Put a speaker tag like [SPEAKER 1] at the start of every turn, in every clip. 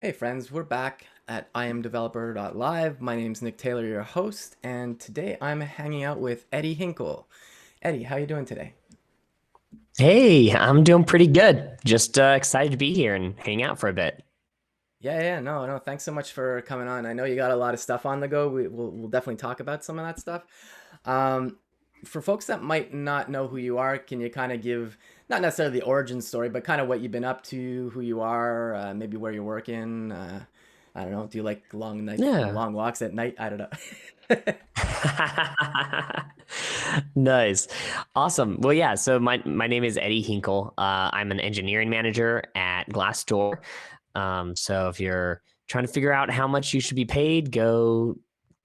[SPEAKER 1] Hey friends, we're back at imdeveloper.live. My name's Nick Taylor, your host, and today I'm hanging out with Eddie Hinkle. Eddie, how you doing today?
[SPEAKER 2] Hey, I'm doing pretty good. Just excited to be here and hang out for a bit.
[SPEAKER 1] Yeah, no. Thanks so much for coming on. I know you got a lot of stuff on the go. We'll definitely talk about some of that stuff. Um, for folks that might not know who you are, can you kind of give not necessarily the origin story, but kind of what you've been up to, who you are, maybe where you're working? I don't know. Do you like
[SPEAKER 2] Yeah.
[SPEAKER 1] long walks at night? I don't know.
[SPEAKER 2] Nice. Awesome. Well, yeah, so my name is Eddie Hinkle. I'm an engineering manager at Glassdoor. So if you're trying to figure out how much you should be paid, go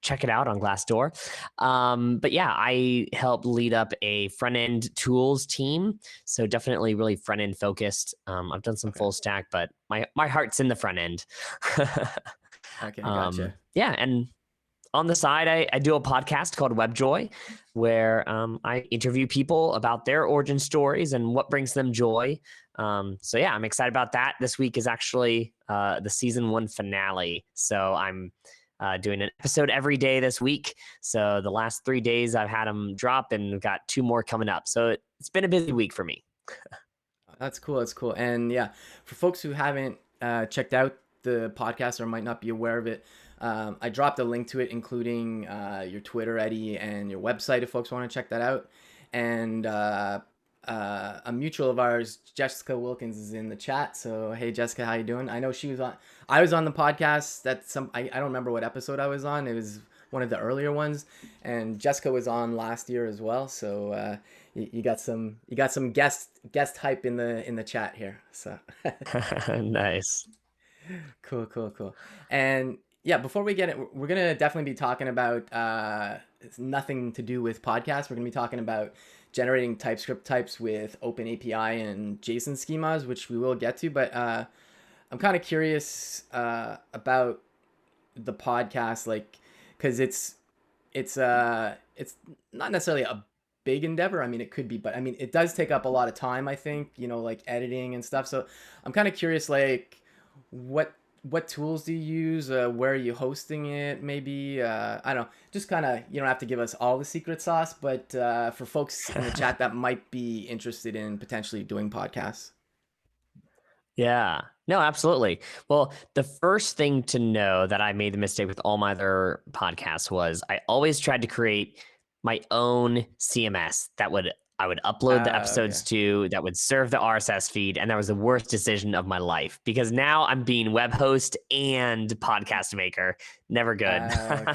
[SPEAKER 2] check it out on Glassdoor. But yeah, I help lead up a front end tools team. So definitely really front end focused. I've done some
[SPEAKER 1] Okay.
[SPEAKER 2] full stack, but my heart's in the front end.
[SPEAKER 1] Okay, gotcha.
[SPEAKER 2] Yeah, and on the side, I do a podcast called Webjoy, where I interview people about their origin stories and what brings them joy. So yeah, I'm excited about that. This week is actually the season 1 finale, so I'm doing an episode every day this week. So the last 3 days I've had them drop, and we've got 2 more coming up. So it's been a busy week for me.
[SPEAKER 1] That's cool. That's cool. And yeah, for folks who haven't checked out the podcast or might not be aware of it, I dropped a link to it, including your Twitter, Eddie, and your website if folks want to check that out. And a mutual of ours, Jessica Wilkins, is in the chat. So hey, Jessica, how you doing? I know she was on. I was on the podcast. I don't remember what episode I was on. It was one of the earlier ones, and Jessica was on last year as well. So you got some guest hype in the chat here. So
[SPEAKER 2] Nice.
[SPEAKER 1] cool. And yeah, before we get it, we're gonna definitely be talking about it's nothing to do with podcasts. We're gonna be talking about generating TypeScript types with Open API and JSON schemas, which we will get to. But I'm kind of curious about the podcast, like, because it's not necessarily a big endeavor. I mean, it could be, but I mean, it does take up a lot of time, I think, like editing and stuff. So I'm kind of curious, like, what what tools do you use? Where are you hosting it? Maybe I don't know. Just kind of, you don't have to give us all the secret sauce, but for folks in the chat that might be interested in potentially doing podcasts.
[SPEAKER 2] Yeah. No, absolutely. Well, the first thing to know that I made the mistake with all my other podcasts was I always tried to create my own CMS that would I would upload the
[SPEAKER 1] Okay.
[SPEAKER 2] episodes to that would serve the RSS feed, and that was the worst decision of my life because now I'm being web host and podcast maker. Never good.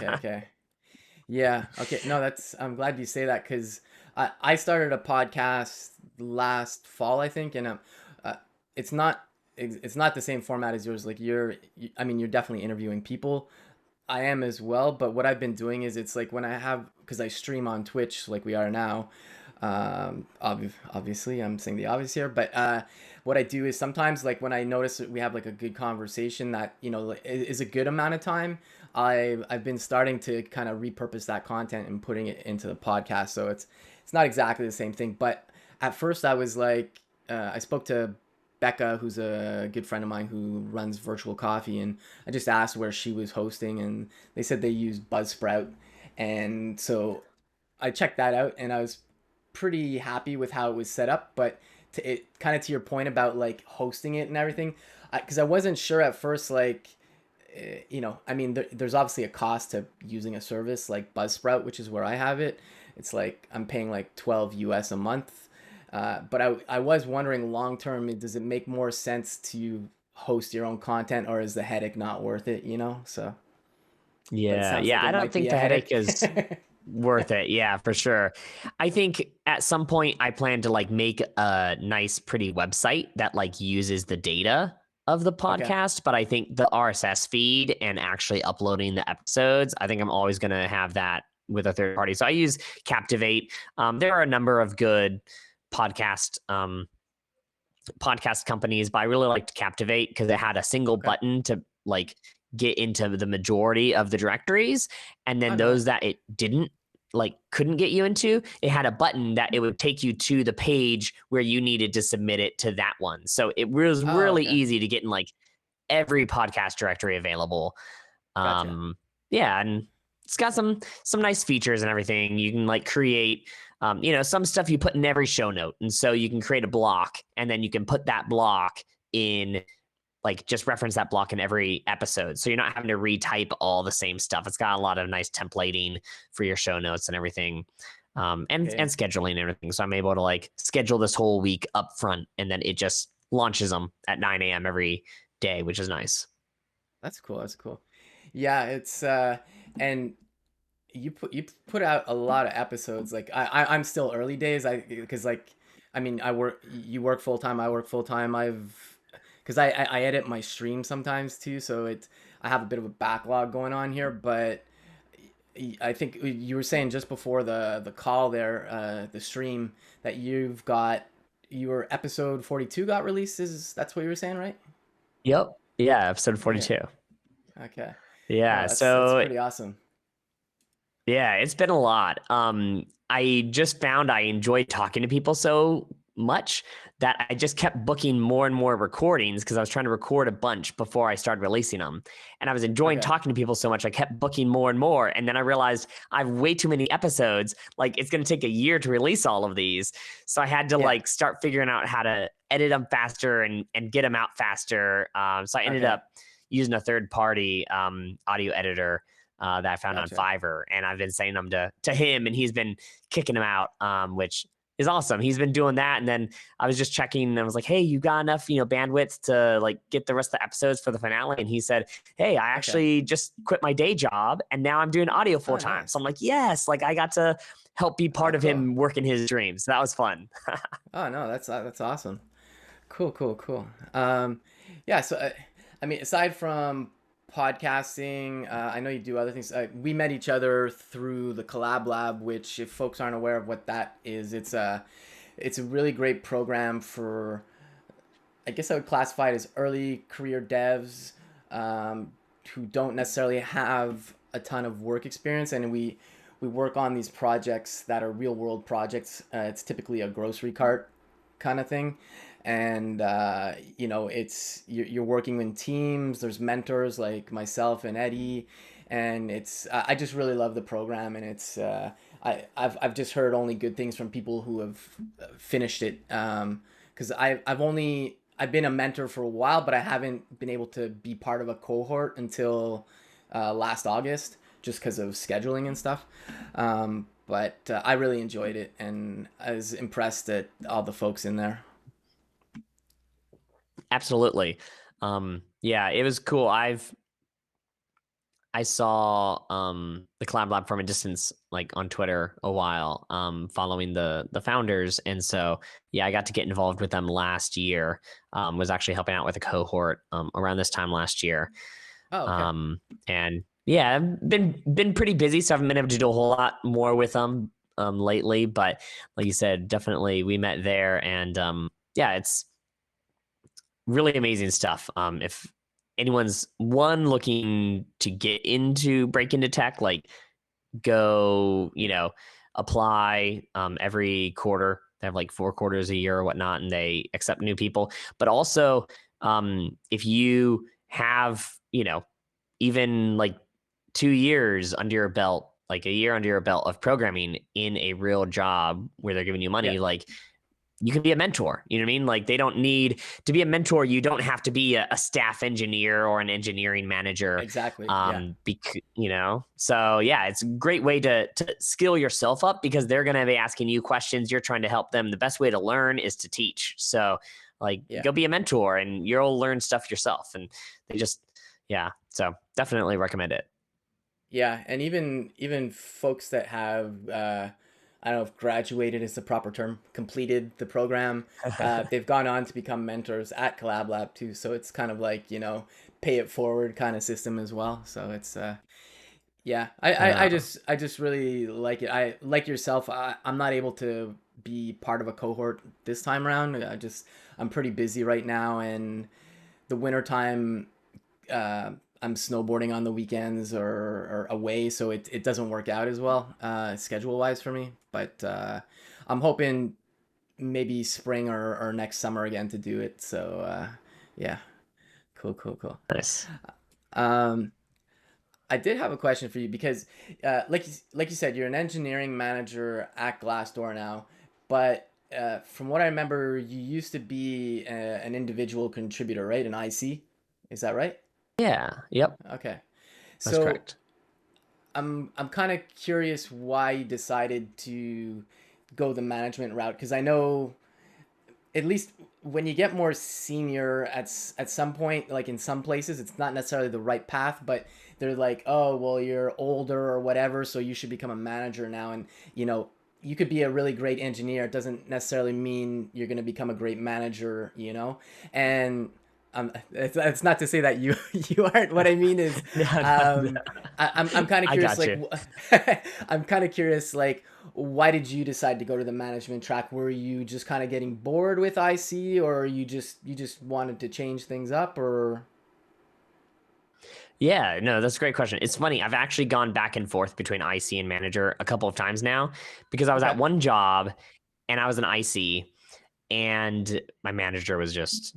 [SPEAKER 1] Okay. Yeah. Okay. No, that's. I'm glad you say that because I started a podcast last fall, I think, and uh, it's not it's not the same format as yours. Like I mean, you're definitely interviewing people. I am as well, but what I've been doing is it's like when I have because I stream on Twitch like we are now. Obviously, I'm saying the obvious here, but what I do is sometimes like when I notice that we have like a good conversation that like, is a good amount of time. I've been starting to kind of repurpose that content and putting it into the podcast, so it's not exactly the same thing. But at first, I was like, I spoke to Becca, who's a good friend of mine who runs Virtual Coffee, and I just asked where she was hosting, and they said they use Buzzsprout, and so I checked that out, and I was pretty happy with how it was set up. But it kind of to your point about like hosting it and everything, because I wasn't sure at first, like I mean, there's obviously a cost to using a service like Buzzsprout, which is where I have it. It's like I'm paying like 12 US a month. But I was wondering long term, does it make more sense to host your own content, or is the headache not worth it, So, but it
[SPEAKER 2] Yeah.
[SPEAKER 1] sounds like
[SPEAKER 2] Yeah.
[SPEAKER 1] it
[SPEAKER 2] I don't
[SPEAKER 1] might be
[SPEAKER 2] think
[SPEAKER 1] a
[SPEAKER 2] the headache
[SPEAKER 1] headache.
[SPEAKER 2] is worth it. Yeah, for sure. I think at some point I plan to like make a nice, pretty website that like uses the data of the
[SPEAKER 1] Okay.
[SPEAKER 2] podcast. But I think the RSS feed and actually uploading the episodes, I think I'm always going to have that with a third party. So I use Captivate. There are a number of good podcast podcast companies, but I really liked Captivate because it had a single
[SPEAKER 1] Okay.
[SPEAKER 2] button to like get into the majority of the directories. And
[SPEAKER 1] Oh,
[SPEAKER 2] then those
[SPEAKER 1] nice.
[SPEAKER 2] that it didn't like couldn't get you into, it had a button that it would take you to the page where you needed to submit it to that one. So it was
[SPEAKER 1] Oh,
[SPEAKER 2] really
[SPEAKER 1] okay.
[SPEAKER 2] easy to get in like every podcast directory available.
[SPEAKER 1] Gotcha.
[SPEAKER 2] Yeah, and it's got some nice features and everything. You can like create some stuff you put in every show note. And so you can create a block and then you can put that block in, like, just reference that block in every episode. So you're not having to retype all the same stuff. It's got a lot of nice templating for your show notes and everything. And
[SPEAKER 1] Okay.
[SPEAKER 2] scheduling and everything. So I'm able to like schedule this whole week up front and then it just launches them at 9 a.m. every day, which is nice.
[SPEAKER 1] That's cool. That's cool. Yeah, it's and you put out a lot of episodes. Like I'm still early days. Because like I mean you work full time. I work full time. Because I edit my stream sometimes too. So I have a bit of a backlog going on here. But I think you were saying just before the call there, the stream that your episode 42 got released. That's what you were saying, right?
[SPEAKER 2] Yep. Yeah, episode
[SPEAKER 1] Okay.
[SPEAKER 2] 42.
[SPEAKER 1] Okay.
[SPEAKER 2] Yeah.
[SPEAKER 1] No, that's
[SPEAKER 2] So
[SPEAKER 1] pretty awesome.
[SPEAKER 2] yeah, it's been a lot. I just found I enjoy talking to people so much that I just kept booking more and more recordings because I was trying to record a bunch before I started releasing them. And I was enjoying
[SPEAKER 1] Okay.
[SPEAKER 2] talking to people so much, I kept booking more and more. And then I realized I have way too many episodes. Like, it's going to take a year to release all of these. So I had to
[SPEAKER 1] Yeah.
[SPEAKER 2] like start figuring out how to edit them faster and get them out faster. So I ended
[SPEAKER 1] Okay.
[SPEAKER 2] up using a third party audio editor that I found on
[SPEAKER 1] Gotcha.
[SPEAKER 2] Fiverr, and I've been sending them to him, and he's been kicking them out, which is awesome. He's been doing that, and then I was just checking, and I was like, "Hey, you got enough, bandwidth to like get the rest of the episodes for the finale?" And he said, "Hey, I
[SPEAKER 1] Okay.
[SPEAKER 2] actually just quit my day job, and now I'm doing audio full
[SPEAKER 1] Oh,
[SPEAKER 2] time." So
[SPEAKER 1] nice.
[SPEAKER 2] I'm like, "Yes, like I got to help be
[SPEAKER 1] Oh,
[SPEAKER 2] part of
[SPEAKER 1] cool.
[SPEAKER 2] him working his dreams." So that was fun.
[SPEAKER 1] Oh, no, that's awesome. Cool, cool, cool. Yeah. So, I mean, aside from podcasting, I know you do other things. We met each other through the Collab Lab, which, if folks aren't aware of what that is, it's a really great program for, I guess I would classify it as early career devs, who don't necessarily have a ton of work experience, and we work on these projects that are real world projects. It's typically a grocery cart kind of thing, and it's you're working in teams. There's mentors like myself and Eddie, and I just really love the program, and I've just heard only good things from people who have finished it. Because I've been a mentor for a while, but I haven't been able to be part of a cohort until last August, just because of scheduling and stuff. But I really enjoyed it, and I was impressed at all the folks in there.
[SPEAKER 2] Absolutely. Yeah, it was cool. I saw the Collab Lab from a distance, like on Twitter, a while, following the founders, and so yeah, I got to get involved with them last year. Was actually helping out with a cohort around this time last year,
[SPEAKER 1] Oh, okay.
[SPEAKER 2] um, and yeah, I've been pretty busy, so I haven't been able to do a whole lot more with them lately. But like you said, definitely we met there, and yeah, it's really amazing stuff. If anyone's looking to break into tech, like go, apply every quarter. They have like 4 quarters a year or whatnot, and they accept new people. But also, if you have, even like 2 years under your belt, like a year under your belt of programming in a real job where they're giving you money,
[SPEAKER 1] Yeah,
[SPEAKER 2] like you can be a mentor. You know what I mean? Like, they don't need to be a mentor. You don't have to be a staff engineer or an engineering manager.
[SPEAKER 1] exactly. Yeah,
[SPEAKER 2] So yeah, it's a great way to skill yourself up because they're going to be asking you questions. You're trying to help them. The best way to learn is to teach. So like,
[SPEAKER 1] yeah,
[SPEAKER 2] go be a mentor and you'll learn stuff yourself. And they just, yeah. So definitely recommend it.
[SPEAKER 1] yeah. And even folks that have I don't know if graduated is the proper term, completed the program, they've gone on to become mentors at Collab Lab too. So it's kind of like pay it forward kind of system as well. So it's yeah,
[SPEAKER 2] Uh,
[SPEAKER 1] I just really like it. I like yourself. I'm not able to be part of a cohort this time around. I'm pretty busy right now, and the winter time, I'm snowboarding on the weekends or away, so it doesn't work out as well schedule wise for me. But I'm hoping maybe spring or next summer again to do it. So yeah, Cool.
[SPEAKER 2] Nice.
[SPEAKER 1] Um, I did have a question for you because, like you said, you're an engineering manager at Glassdoor now, but from what I remember, you used to be an individual contributor, right? An IC, is that right?
[SPEAKER 2] Yeah. Yep.
[SPEAKER 1] Okay,
[SPEAKER 2] That's
[SPEAKER 1] so
[SPEAKER 2] correct.
[SPEAKER 1] I'm kind of curious why you decided to go the management route because I know at least when you get more senior at some point, like in some places it's not necessarily the right path, but they're like, oh well, you're older or whatever, so you should become a manager now. And you could be a really great engineer, it doesn't necessarily mean you're going to become a great manager. And it's not to say that you you aren't. What I mean is,
[SPEAKER 2] No, no,
[SPEAKER 1] um I'm kind of
[SPEAKER 2] I
[SPEAKER 1] curious,
[SPEAKER 2] got
[SPEAKER 1] like
[SPEAKER 2] you.
[SPEAKER 1] I'm kind of curious, like, why did you decide to go to the management track? Were you just kind of getting bored with IC, or you just wanted to change things up, or?
[SPEAKER 2] Yeah, no, that's a great question. It's funny. I've actually gone back and forth between IC and manager a couple of times now because I was at
[SPEAKER 1] Okay.
[SPEAKER 2] one job and I was an IC and my manager was just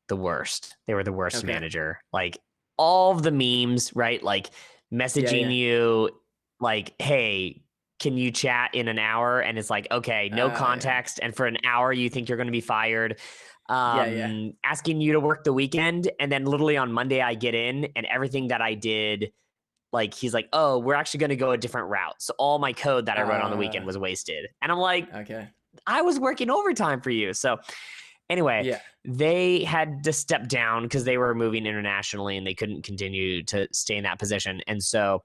[SPEAKER 2] the worst. They were the worst
[SPEAKER 1] Okay.
[SPEAKER 2] manager. Like all of the memes, right? Like
[SPEAKER 1] Yeah,
[SPEAKER 2] messaging
[SPEAKER 1] yeah.
[SPEAKER 2] you, like, hey, can you chat in an hour? And it's like, okay, no
[SPEAKER 1] Yeah.
[SPEAKER 2] context. And for an hour, you think you're going to be fired.
[SPEAKER 1] Yeah, yeah.
[SPEAKER 2] Asking you to work the weekend. And then literally on Monday, I get in and everything that I did, like, he's like, oh, we're actually going to go a different route. So all my code that I wrote on the
[SPEAKER 1] Uh,
[SPEAKER 2] weekend was wasted. And I'm like,
[SPEAKER 1] okay.
[SPEAKER 2] I was working overtime for you. So anyway,
[SPEAKER 1] Yeah.
[SPEAKER 2] they had to step down because they were moving internationally and they couldn't continue to stay in that position. And so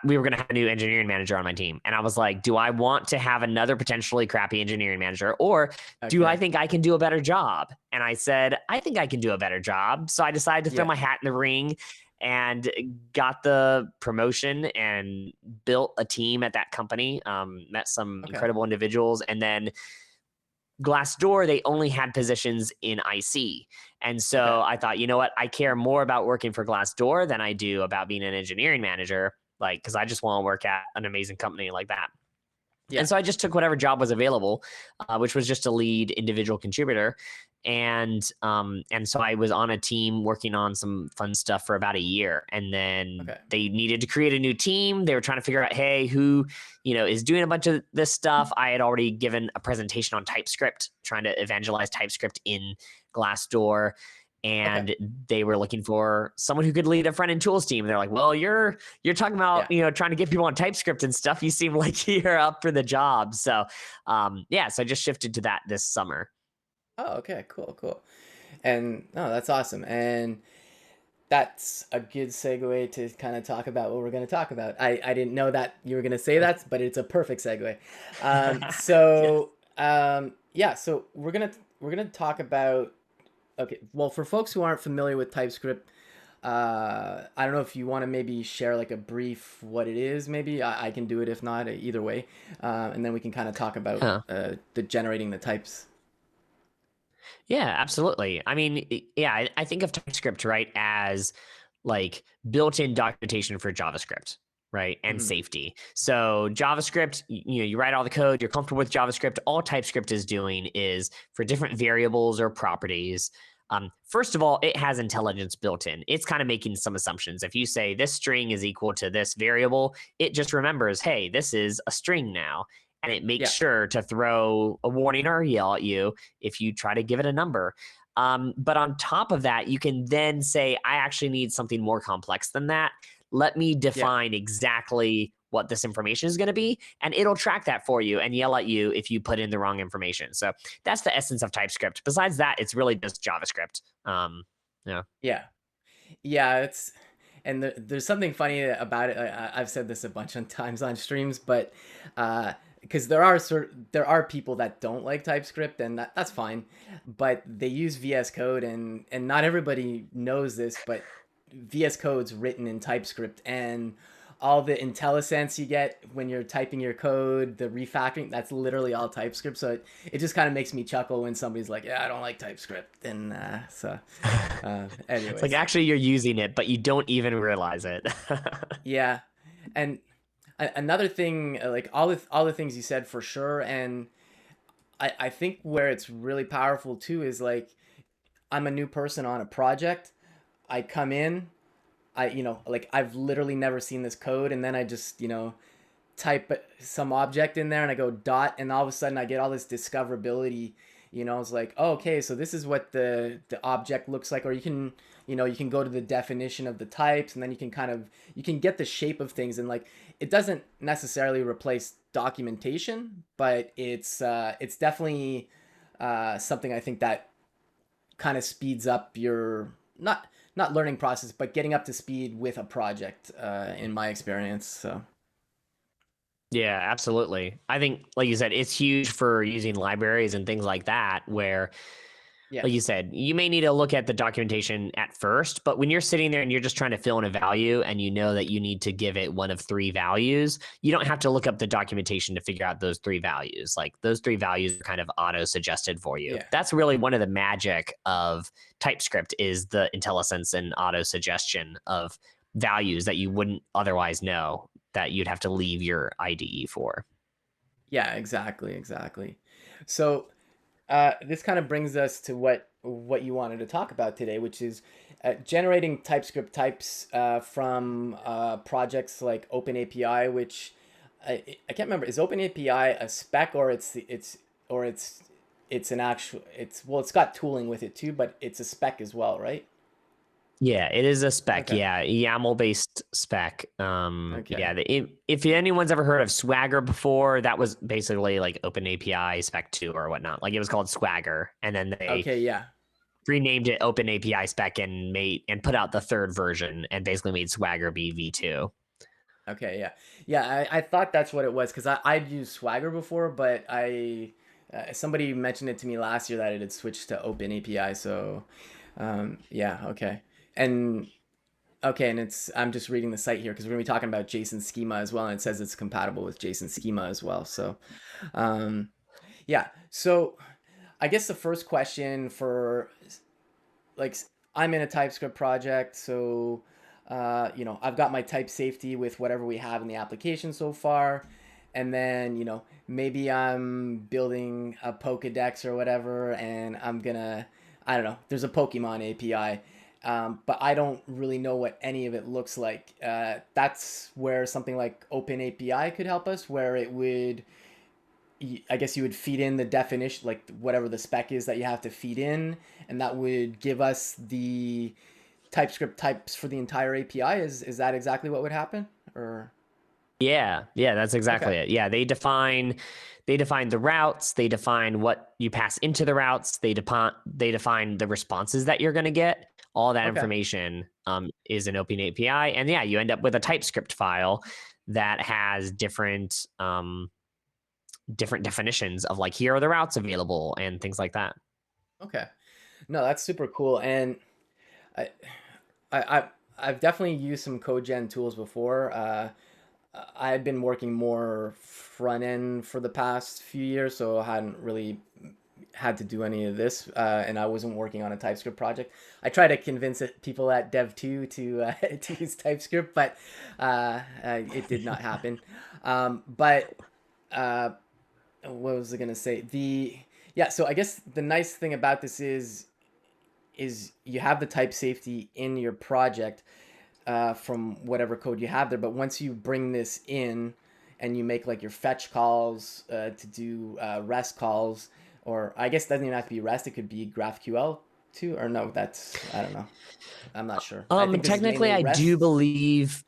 [SPEAKER 2] we were going to have a new engineering manager on my team. And I was like, do I want to have another potentially crappy engineering manager, or do I
[SPEAKER 1] Okay.
[SPEAKER 2] think I can do a better job? And I said, I think I can do a better job. So I decided to throw
[SPEAKER 1] Yeah.
[SPEAKER 2] my hat in the ring and got the promotion and built a team at that company, met some
[SPEAKER 1] Okay.
[SPEAKER 2] incredible individuals. And then Glassdoor, they only had positions in IC. And
[SPEAKER 1] Okay.
[SPEAKER 2] so I thought, you know what? I care more about working for Glassdoor than I do about being an engineering manager, like, because I just want to work at an amazing company like that.
[SPEAKER 1] Yeah.
[SPEAKER 2] And so I just took whatever job was available, which was just a lead individual contributor. And so I was on a team working on some fun stuff for about a year. And then
[SPEAKER 1] Okay.
[SPEAKER 2] they needed to create a new team. They were trying to figure out, hey, who, is doing a bunch of this stuff. I had already given a presentation on TypeScript, trying to evangelize TypeScript in Glassdoor.
[SPEAKER 1] Okay.
[SPEAKER 2] And they were looking for someone who could lead a front end tools team. And they're like, well, you're talking about,
[SPEAKER 1] Yeah.
[SPEAKER 2] trying to get people on TypeScript and stuff. You seem like you're up for the job. So, so I just shifted to that this summer.
[SPEAKER 1] Oh, okay. Cool. And no, that's awesome. And that's a good segue to kind of talk about what we're going to talk about. I didn't know that you were going to say that, but it's a perfect segue.
[SPEAKER 2] Yes.
[SPEAKER 1] Yeah, so we're gonna talk about. Okay, well, for folks who aren't familiar with TypeScript, I don't know if you want to maybe share like a brief what it is. Maybe I can do it if not, either way, and then we can kind of talk about
[SPEAKER 2] Huh.
[SPEAKER 1] the generating the types.
[SPEAKER 2] Yeah, absolutely. I mean, yeah, I think of TypeScript, right, as like built-in documentation for JavaScript, right, and
[SPEAKER 1] Hmm.
[SPEAKER 2] safety. So JavaScript, you write all the code, you're comfortable with JavaScript. All TypeScript is doing is for different variables or properties. First of all, it has intelligence built in. It's kind of making some assumptions. If you say this string is equal to this variable, it just remembers, hey, this is a string now. And it makes
[SPEAKER 1] Yeah,
[SPEAKER 2] sure to throw a warning or a yell at you if you try to give it a number. But on top of that, you can then say, I actually need something more complex than that. Let me
[SPEAKER 1] yeah.
[SPEAKER 2] define exactly what this information is going to be, and it'll track that for you and yell at you if you put in the wrong information. So that's the essence of TypeScript. Besides that, it's really just JavaScript. Yeah.
[SPEAKER 1] Yeah. Yeah, there's something funny about it. I've said this a bunch of times on streams, but because there are people that don't like TypeScript, and that's fine, but they use VS Code, and not everybody knows this, but VS Code's written in TypeScript, and all the IntelliSense you get when you're typing your code, the refactoring, that's literally all TypeScript. So it just kind of makes me chuckle when somebody's like, yeah, I don't like TypeScript. And
[SPEAKER 2] It's like
[SPEAKER 1] anyways,
[SPEAKER 2] actually you're using it, but you don't even realize it.
[SPEAKER 1] yeah. And another thing, like all the things you said for sure. And I think where it's really powerful too is like, I'm a new person on a project. I come in, like I've literally never seen this code, and then I just, type some object in there and I go dot, and all of a sudden I get all this discoverability. It's like, oh, okay, so this is what the object looks like. Or you can go to the definition of the types, and then you can get the shape of things. And like, it doesn't necessarily replace documentation, but it's definitely something I think that kind of speeds up your not learning process, but getting up to speed with a project, in my experience. So
[SPEAKER 2] Yeah, absolutely. I think, like you said, it's huge for using libraries and things like that, where,
[SPEAKER 1] yeah.
[SPEAKER 2] like you said, you may need to look at the documentation at first, but when you're sitting there and you're just trying to fill in a value and you know that you need to give it one of three values, you don't have to look up the documentation to figure out those three values. Like, those three values are kind of auto-suggested for you.
[SPEAKER 1] Yeah.
[SPEAKER 2] That's really one of the magic of TypeScript, is the IntelliSense and auto-suggestion of values that you wouldn't otherwise know, that you'd have to leave your IDE for.
[SPEAKER 1] Yeah, exactly. So this kind of brings us to what you wanted to talk about today, which is generating TypeScript types from projects like Open API, which I can't remember. Is Open API a spec, or it's an actual, it's got tooling with it too, but it's a spec as well, right?
[SPEAKER 2] Yeah, it is a spec.
[SPEAKER 1] Okay.
[SPEAKER 2] Yeah, YAML based spec.
[SPEAKER 1] Okay.
[SPEAKER 2] Yeah. If anyone's ever heard of Swagger before, that was basically like Open API spec 2 or whatnot. Like, it was called Swagger, and then they
[SPEAKER 1] Okay. Yeah.
[SPEAKER 2] renamed it Open API spec and put out the third version and basically made Swagger be V2.
[SPEAKER 1] Okay. Yeah. Yeah. I thought that's what it was, because I'd used Swagger before, but somebody mentioned it to me last year that it had switched to Open API. So yeah. Okay. And okay, and I'm just reading the site here because we're gonna be talking about JSON Schema as well, and it says it's compatible with JSON Schema as well. So, um, yeah. So, I guess the first question for, like, I'm in a TypeScript project, so I've got my type safety with whatever we have in the application so far, and then maybe I'm building a Pokedex or whatever, and I don't know, there's a Pokemon API. But I don't really know what any of it looks like. That's where something like Open API could help us, where it would, I guess you would feed in the definition, like whatever the spec is that you have to feed in, and that would give us the TypeScript types for the entire API. Is that exactly what would happen? Or
[SPEAKER 2] Yeah, that's exactly
[SPEAKER 1] okay,
[SPEAKER 2] it. Yeah, they define the routes, they define what you pass into the routes, they define the responses that you're going to get. All that
[SPEAKER 1] okay,
[SPEAKER 2] information is an Open API, and yeah, you end up with a TypeScript file that has different definitions of, like, here are the routes available and things like that.
[SPEAKER 1] okay. No, that's super cool. And I, I've definitely used some code gen tools before. I've been working more front end for the past few years, so I hadn't really had to do any of this, and I wasn't working on a TypeScript project. I try to convince people at Dev2 to use TypeScript, but it did not happen. But uh, what was I gonna say? Yeah. So I guess the nice thing about this is you have the type safety in your project, from whatever code you have there. But once you bring this in and you make like your fetch calls to do REST calls, or I guess it doesn't even have to be REST, it could be GraphQL too, or no, I don't know. I'm not sure. I think this is
[SPEAKER 2] Technically,
[SPEAKER 1] mainly
[SPEAKER 2] I do
[SPEAKER 1] REST.
[SPEAKER 2] believe.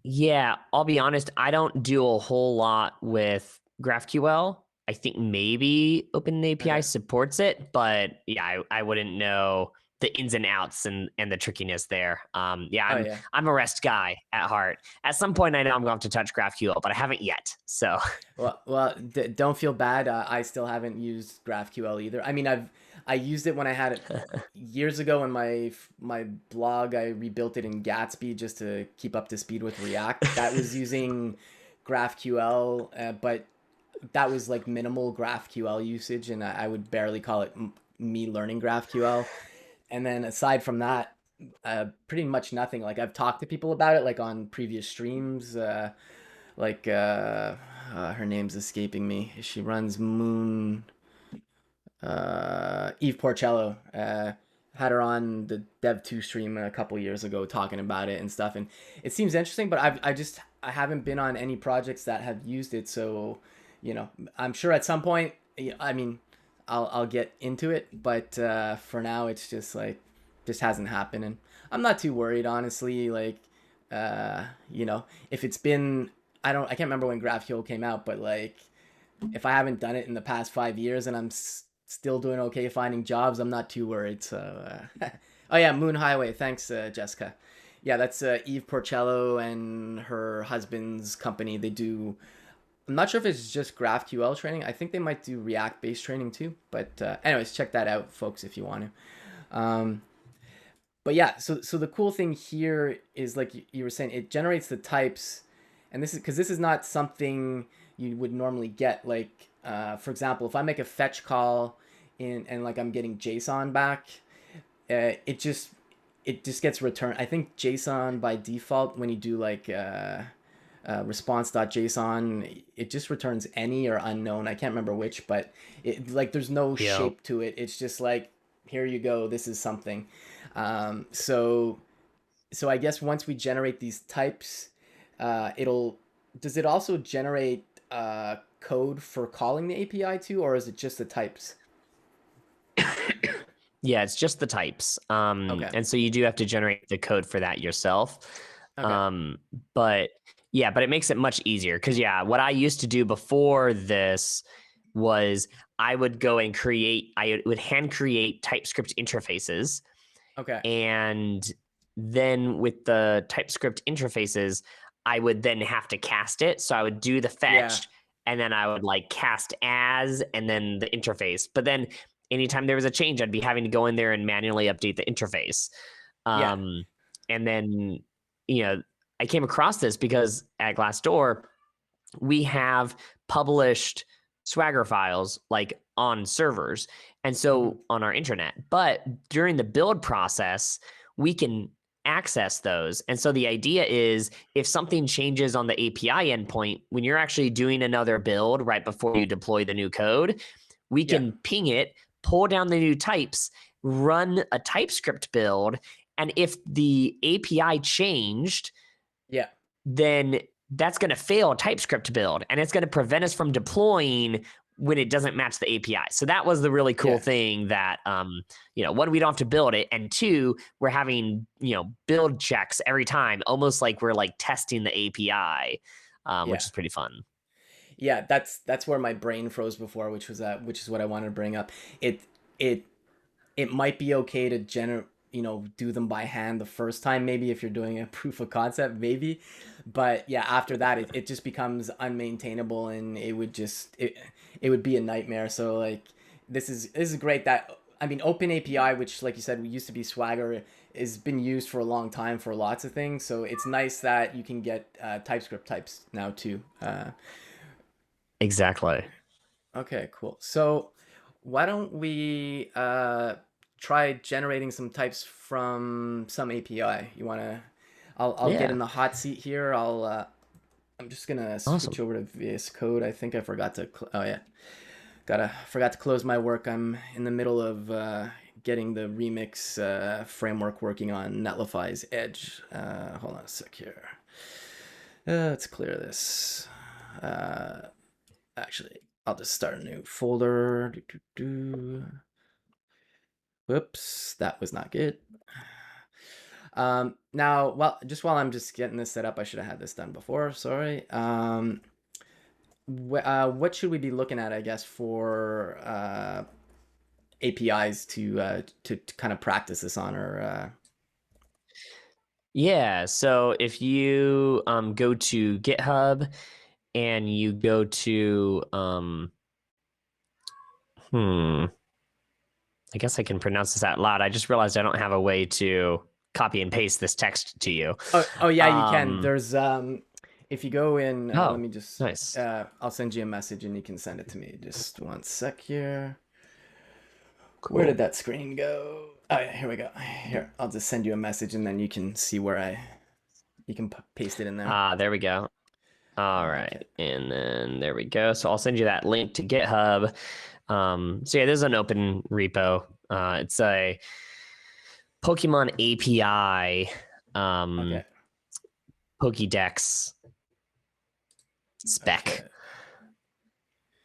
[SPEAKER 2] Yeah, I'll be honest, I don't do a whole lot with GraphQL. I think maybe Open API
[SPEAKER 1] Okay.
[SPEAKER 2] supports it, but yeah, I wouldn't know the ins and outs and the trickiness there. Yeah,
[SPEAKER 1] Oh
[SPEAKER 2] I'm
[SPEAKER 1] yeah.
[SPEAKER 2] I'm a REST guy at heart. At some point, I know I'm going to have to touch GraphQL, but I haven't yet. So
[SPEAKER 1] Well, don't feel bad. I still haven't used GraphQL either. I mean, I used it when I had it years ago in my blog. I rebuilt it in Gatsby just to keep up to speed with React. That was using GraphQL, but that was like minimal GraphQL usage, and I would barely call it me learning GraphQL. And then aside from that, pretty much nothing. Like, I've talked to people about it, like on previous streams. Like her name's escaping me. She runs Moon. Eve Porcello. Had her on the Dev2 stream a couple years ago talking about it and stuff, and it seems interesting. But I haven't been on any projects that have used it, so I'm sure at some point, I mean, I'll get into it. But for now, it's just hasn't happened, and I'm not too worried, honestly. Like, if it's been, I can't remember when GraphQL came out, but like, if I haven't done it in the past 5 years and I'm still doing okay finding jobs, I'm not too worried. So, oh yeah, Moon Highway. Thanks, Jessica. Yeah, that's Eve Porcello and her husband's company. They do. I'm not sure if it's just GraphQL training. I think they might do React-based training too. But anyways, check that out, folks, if you want to. But yeah, so the cool thing here is, like you were saying, it generates the types, and this is because this is not something you would normally get. Like, for example, if I make a fetch call and like I'm getting JSON back, it just gets returned. I think JSON by default, when you do like response.json, it just returns any or unknown. I can't remember which, but it, like, there's no shape to it. It's just like, here you go, this is something. So I guess once we generate these types, does it also generate code for calling the API too, or is it just the types?
[SPEAKER 2] Yeah, it's just the types.
[SPEAKER 1] Okay.
[SPEAKER 2] And so you do have to generate the code for that yourself.
[SPEAKER 1] Okay.
[SPEAKER 2] But it makes it much easier, because what I used to do before this was I would go and I would hand create TypeScript interfaces.
[SPEAKER 1] Okay.
[SPEAKER 2] And then with the TypeScript interfaces, I would then have to cast it. So I would do the fetch, and then I would like cast as, and then the interface. But then anytime there was a change, I'd be having to go in there and manually update the interface. And then, I came across this because at Glassdoor, we have published Swagger files like on servers, and so on our intranet. But during the build process, we can access those. And so the idea is, if something changes on the API endpoint, when you're actually doing another build right before you deploy the new code, we can ping it, pull down the new types, run a TypeScript build, and if the API changed, then that's going to fail a TypeScript build, and it's going to prevent us from deploying when it doesn't match the API. So that was the really cool thing, that, one, we don't have to build it, and two, we're having, build checks every time, almost like we're like testing the API, which is pretty fun.
[SPEAKER 1] Yeah, that's where my brain froze before, which is what I wanted to bring up. It might be okay to do them by hand the first time, maybe if you're doing a proof of concept, maybe. But yeah, after that, it just becomes unmaintainable, and it would be a nightmare. So like, this is great that, I mean, Open API, which, like you said, used to be Swagger, has been used for a long time for lots of things. So it's nice that you can get TypeScript types now too.
[SPEAKER 2] Exactly.
[SPEAKER 1] Okay, cool. So why don't we try generating some types from some API? You wanna? I'll get in the hot seat here. I'm just gonna switch over to VS Code. I think I forgot to. Forgot to close my work. I'm in the middle of getting the Remix framework working on Netlify's Edge. Hold on a sec here. Let's clear this. Actually, I'll just start a new folder. Whoops, that was not good. Now, while I'm just getting this set up, I should have had this done before. Sorry. What should we be looking at, I guess, for APIs to kind of practice this on, or?
[SPEAKER 2] Yeah. So if you go to GitHub and you go to I guess I can pronounce this out loud. I just realized I don't have a way to copy and paste this text to you.
[SPEAKER 1] Oh yeah, you can. There's if you go in, let me just,
[SPEAKER 2] nice.
[SPEAKER 1] I'll send you a message and you can send it to me. Just one sec here.
[SPEAKER 2] Cool.
[SPEAKER 1] Where did that screen go? Oh yeah, here we go. Here, I'll just send you a message and then you can see where you can paste it in there.
[SPEAKER 2] There we go. All right. And then there we go. So I'll send you that link to GitHub. So yeah, there's an open repo. It's a Pokemon API,
[SPEAKER 1] Okay.
[SPEAKER 2] Pokédex spec.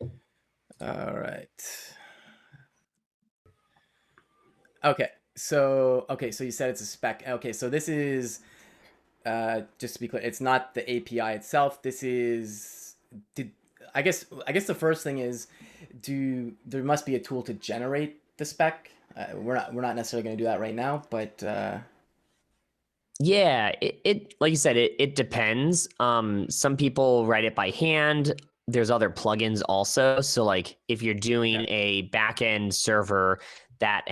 [SPEAKER 1] Okay. All right. Okay, so you said it's a spec. Okay, so this is just to be clear, it's not the API itself. This is did I guess the first thing is there must be a tool to generate the spec. We're not necessarily going to do that right now, but
[SPEAKER 2] Yeah, it like you said, it depends. Some people write it by hand. There's other plugins also. So like if you're doing
[SPEAKER 1] okay.
[SPEAKER 2] a backend server that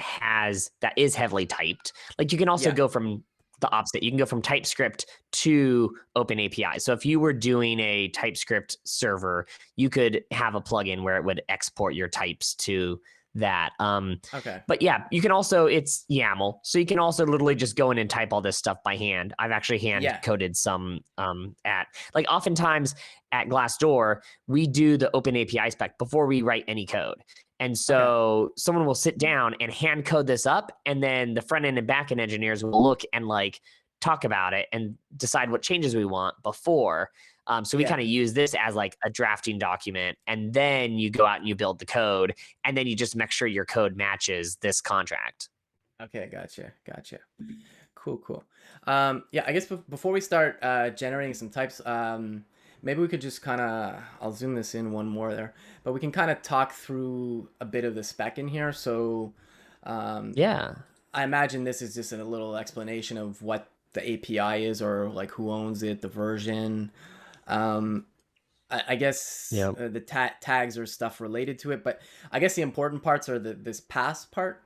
[SPEAKER 2] is heavily typed, like you can also
[SPEAKER 1] Yeah.
[SPEAKER 2] go from the opposite. You can go from TypeScript to Open API. So if you were doing a TypeScript server, you could have a plugin where it would export your types to that.
[SPEAKER 1] Okay.
[SPEAKER 2] But yeah, you can also, it's YAML. So you can also literally just go in and type all this stuff by hand. I've actually hand
[SPEAKER 1] Yeah.
[SPEAKER 2] coded some at, like oftentimes at Glassdoor, we do the Open API spec before we write any code. And
[SPEAKER 1] Okay.
[SPEAKER 2] so someone will sit down and hand code this up, and then the front end and back end engineers will look and like talk about it and decide what changes we want before. So we
[SPEAKER 1] Yeah.
[SPEAKER 2] kind of use this as like a drafting document, and then you go out and you build the code, and then you just make sure your code matches this contract.
[SPEAKER 1] Okay. Gotcha. Cool. Yeah, I guess before we start generating some types, maybe we could just kind of, I'll zoom this in one more there, but we can kind of talk through a bit of the spec in here. So um,
[SPEAKER 2] Yeah.
[SPEAKER 1] I imagine this is just a little explanation of what the API is, or like who owns it, the version. Um, I guess
[SPEAKER 2] Yep.
[SPEAKER 1] the tags are stuff related to it, but I guess the important parts are this pass part.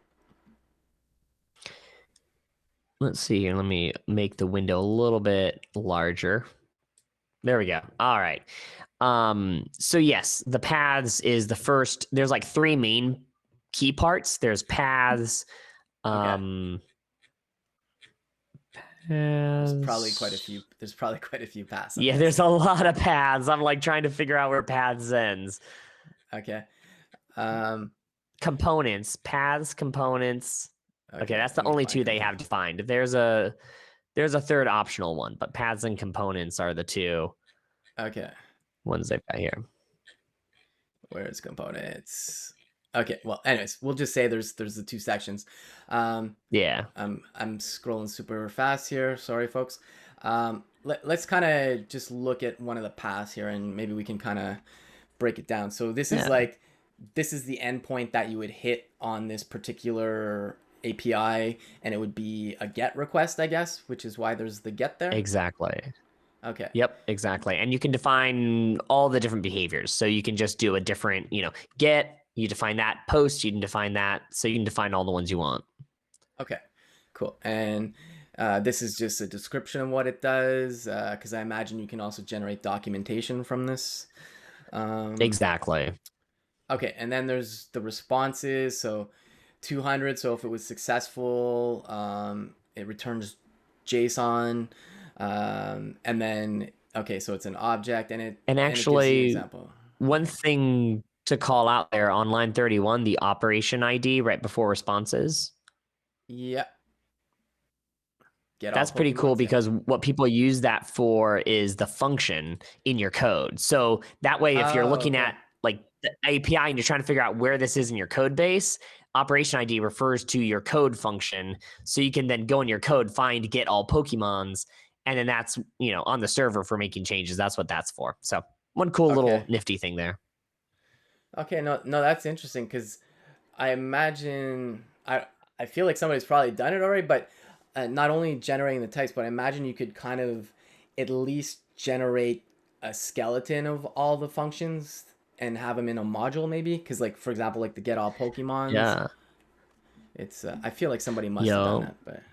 [SPEAKER 2] Let's see here. Let me make the window a little bit larger. There we go. All right. So yes, the paths is the first. There's like three main key parts. There's paths.
[SPEAKER 1] Okay.
[SPEAKER 2] Um,
[SPEAKER 1] There's probably quite a
[SPEAKER 2] paths.
[SPEAKER 1] few. There's probably quite a few paths, I'm
[SPEAKER 2] Yeah, there's
[SPEAKER 1] guessing.
[SPEAKER 2] a lot of paths. I'm like trying to figure out where paths ends.
[SPEAKER 1] Okay. Um,
[SPEAKER 2] Components, paths, components. Okay,
[SPEAKER 1] okay.
[SPEAKER 2] that's
[SPEAKER 1] Let
[SPEAKER 2] the
[SPEAKER 1] me
[SPEAKER 2] only
[SPEAKER 1] find
[SPEAKER 2] two they have defined. There's a third optional one, but paths and components are the two
[SPEAKER 1] Okay.
[SPEAKER 2] ones they've got here.
[SPEAKER 1] Where's components? Okay. Well, anyways, we'll just say there's the two sections. Um,
[SPEAKER 2] Yeah.
[SPEAKER 1] I'm scrolling super fast here. Sorry, folks. Let's kind of just look at one of the paths here, and maybe we can kind of break it down. So
[SPEAKER 2] Yeah.
[SPEAKER 1] this is the endpoint that you would hit on this particular API, and it would be a GET request, I guess, which is why there's the GET there.
[SPEAKER 2] Exactly.
[SPEAKER 1] Okay.
[SPEAKER 2] Yep, exactly. And you can define all the different behaviors. So you can just do a different, get, you define that, post, you can define that. So you can define all the ones you want.
[SPEAKER 1] Okay. Cool. And this is just a description of what it does, because I imagine you can also generate documentation from this.
[SPEAKER 2] Exactly.
[SPEAKER 1] Okay, and then there's the responses. So 200. So if it was successful, it returns JSON, and then okay, so it's an object, and
[SPEAKER 2] And
[SPEAKER 1] it gives you an
[SPEAKER 2] actually,
[SPEAKER 1] example.
[SPEAKER 2] one thing to call out there on line 31, the operation ID right before responses.
[SPEAKER 1] Yeah, get all
[SPEAKER 2] That's pretty cool
[SPEAKER 1] Pokemons. Yeah.
[SPEAKER 2] because what people use that for is the function in your code. So that way, if you're
[SPEAKER 1] Oh,
[SPEAKER 2] looking
[SPEAKER 1] okay.
[SPEAKER 2] at like the API and you're trying to figure out where this is in your code base, operation ID refers to your code function. So you can then go in your code, find get all Pokemons, and then that's, on the server for making changes. That's what that's for. So one cool little
[SPEAKER 1] Okay.
[SPEAKER 2] nifty thing there.
[SPEAKER 1] Okay. No, that's interesting because I imagine I feel like somebody's probably done it already, but not only generating the types, but I imagine you could kind of at least generate a skeleton of all the functions and have them in a module, maybe. Because, like, for example, like the get all Pokemons,
[SPEAKER 2] Yeah.
[SPEAKER 1] it's I feel like somebody must have done
[SPEAKER 2] Yo.
[SPEAKER 1] that, but okay,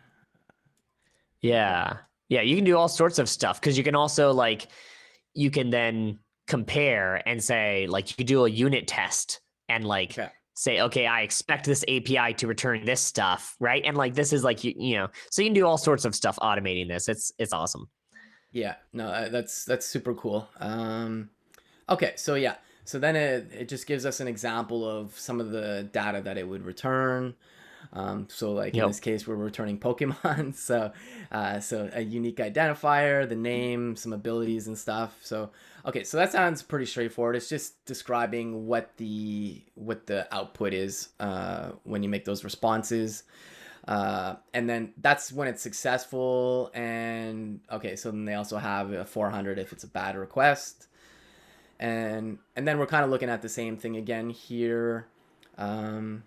[SPEAKER 2] Yeah. Yeah. You can do all sorts of stuff because you can also you can then compare and say, like, you could do a unit test and
[SPEAKER 1] okay,
[SPEAKER 2] say, okay, I expect this API to return this stuff, right? And like this is like so you can do all sorts of stuff automating this. It's awesome.
[SPEAKER 1] yeah, no, that's super cool. Okay, so yeah, So then it just gives us an example of some of the data that it would return. So like in
[SPEAKER 2] Yep.
[SPEAKER 1] this case, we're returning Pokemon. So a unique identifier, the name, some abilities and stuff. So okay, so that sounds pretty straightforward. It's just describing what the output is when you make those responses. And then that's when it's successful. And okay, so then they also have a 400 if it's a bad request. And then we're kind of looking at the same thing again here. And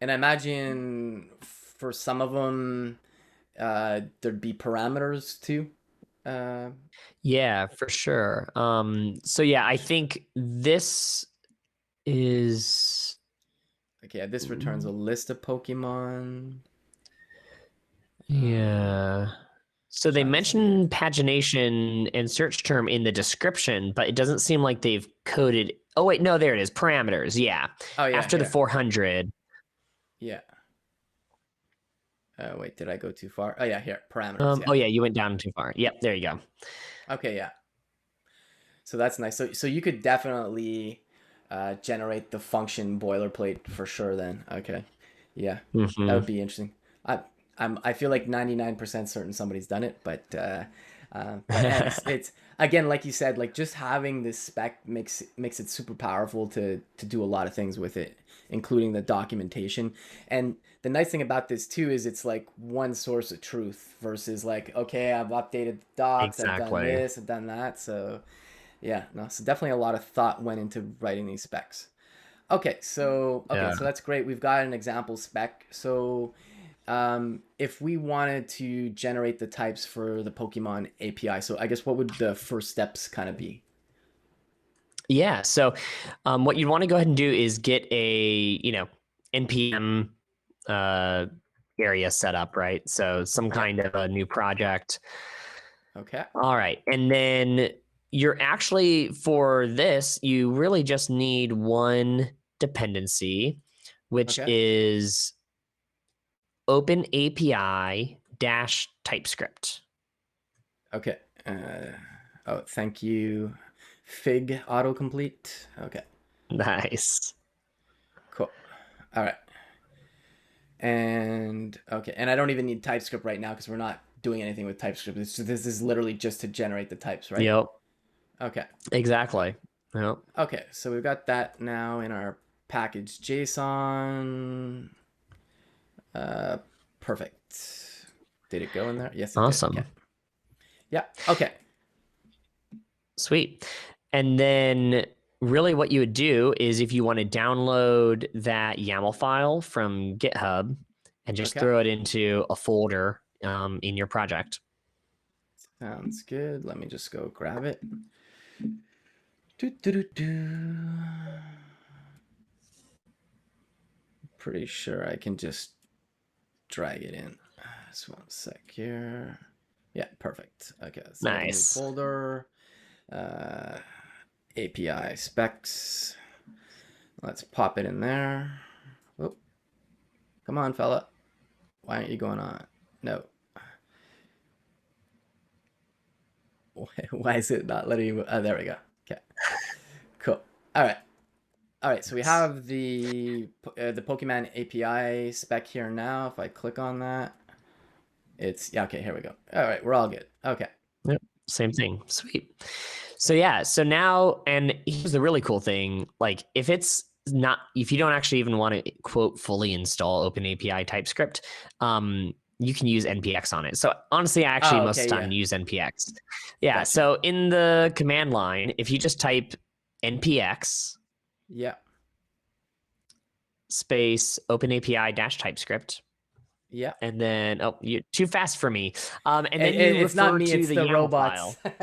[SPEAKER 1] I imagine for some of them, there'd be parameters too.
[SPEAKER 2] Yeah, for sure. So yeah, I think this is
[SPEAKER 1] Okay, this returns a list of Pokemon.
[SPEAKER 2] yeah. So they
[SPEAKER 1] Trying to see here.
[SPEAKER 2] mentioned pagination and search term in the description, but it doesn't seem like they've coded. Oh wait, no, there it is. Parameters. Yeah.
[SPEAKER 1] Oh yeah,
[SPEAKER 2] After the
[SPEAKER 1] here.
[SPEAKER 2] 400.
[SPEAKER 1] Yeah. Wait, did I go too far? Oh yeah, here. Parameters. Yeah.
[SPEAKER 2] Oh yeah, you went down too far. Yep, there you go.
[SPEAKER 1] Okay, yeah. So that's nice. So you could definitely generate the function boilerplate for sure. Then okay, yeah, that would be interesting. I feel like 99% certain somebody's done it, but it's again like you said, like just having this spec makes it super powerful to do a lot of things with it, including the documentation. And the nice thing about this too is it's like one source of truth versus like, okay, I've updated the docs, I've done
[SPEAKER 2] Exactly.
[SPEAKER 1] this, I've done that. So yeah, no, so definitely a lot of thought went into writing these specs. Okay,
[SPEAKER 2] Yeah.
[SPEAKER 1] so that's great. We've got an example spec. So if we wanted to generate the types for the Pokemon API, so I guess what would the first steps kind of be?
[SPEAKER 2] Yeah. So what you'd want to go ahead and do is get a, NPM area set up, right? So some
[SPEAKER 1] Yeah.
[SPEAKER 2] kind of a new project.
[SPEAKER 1] Okay.
[SPEAKER 2] All right. And then you're actually, for this, you really just need one dependency, which
[SPEAKER 1] Okay.
[SPEAKER 2] is Open API dash TypeScript.
[SPEAKER 1] Okay. Oh, thank you. Fig autocomplete. Okay.
[SPEAKER 2] Nice.
[SPEAKER 1] Cool. All right. And okay, and I don't even need TypeScript right now because we're not doing anything with TypeScript. This is literally just to generate the types, right?
[SPEAKER 2] Yep.
[SPEAKER 1] Okay.
[SPEAKER 2] Exactly. Yep.
[SPEAKER 1] Okay, so we've got that now in our package JSON. Uh, perfect. Did it go in there? Yes, it did. Okay.
[SPEAKER 2] Awesome.
[SPEAKER 1] Yeah. Okay.
[SPEAKER 2] Sweet. And then really what you would do is if you want to download that YAML file from GitHub and just
[SPEAKER 1] Okay.
[SPEAKER 2] throw it into a folder in your project.
[SPEAKER 1] Sounds good. Let me just go grab it. Do, do, do, do. Pretty sure I can just drag it in. Just one sec here. Yeah, perfect. Okay, set up a new
[SPEAKER 2] Nice.
[SPEAKER 1] folder. API specs. Let's pop it in there. Whoop. Come on, fella. Why aren't you going on? No. Why is it not letting you? Oh, there we go. Okay. Cool. All right. All right. So we have the Pokemon API spec here now. If I click on that, it's yeah. Okay. Here we go. All right. We're all good. Okay.
[SPEAKER 2] Yep. Same thing. Sweet. So yeah, so now, and here's the really cool thing, like if you don't actually even want to quote fully install Open API TypeScript, you can use NPX on it. So honestly, I actually
[SPEAKER 1] Oh,
[SPEAKER 2] most of
[SPEAKER 1] okay.
[SPEAKER 2] the time
[SPEAKER 1] Yeah.
[SPEAKER 2] use NPX. Yeah.
[SPEAKER 1] Gotcha.
[SPEAKER 2] So in the command line, if you just type NPX
[SPEAKER 1] Yeah.
[SPEAKER 2] space Open API dash TypeScript,
[SPEAKER 1] Yeah.
[SPEAKER 2] and then you're too fast for me. And then you
[SPEAKER 1] It's not
[SPEAKER 2] refer
[SPEAKER 1] me.
[SPEAKER 2] to
[SPEAKER 1] It's
[SPEAKER 2] the
[SPEAKER 1] the
[SPEAKER 2] YAML
[SPEAKER 1] robots.
[SPEAKER 2] file.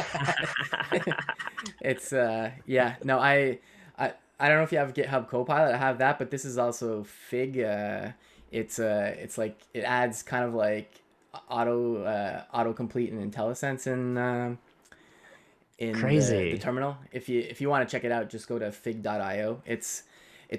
[SPEAKER 1] It's yeah. No, I don't know if you have GitHub Copilot. I have that, but this is also Fig. It's like it adds kind of like autocomplete and IntelliSense in the
[SPEAKER 2] Crazy.
[SPEAKER 1] terminal. If you want to check it out, just go to fig.io. It's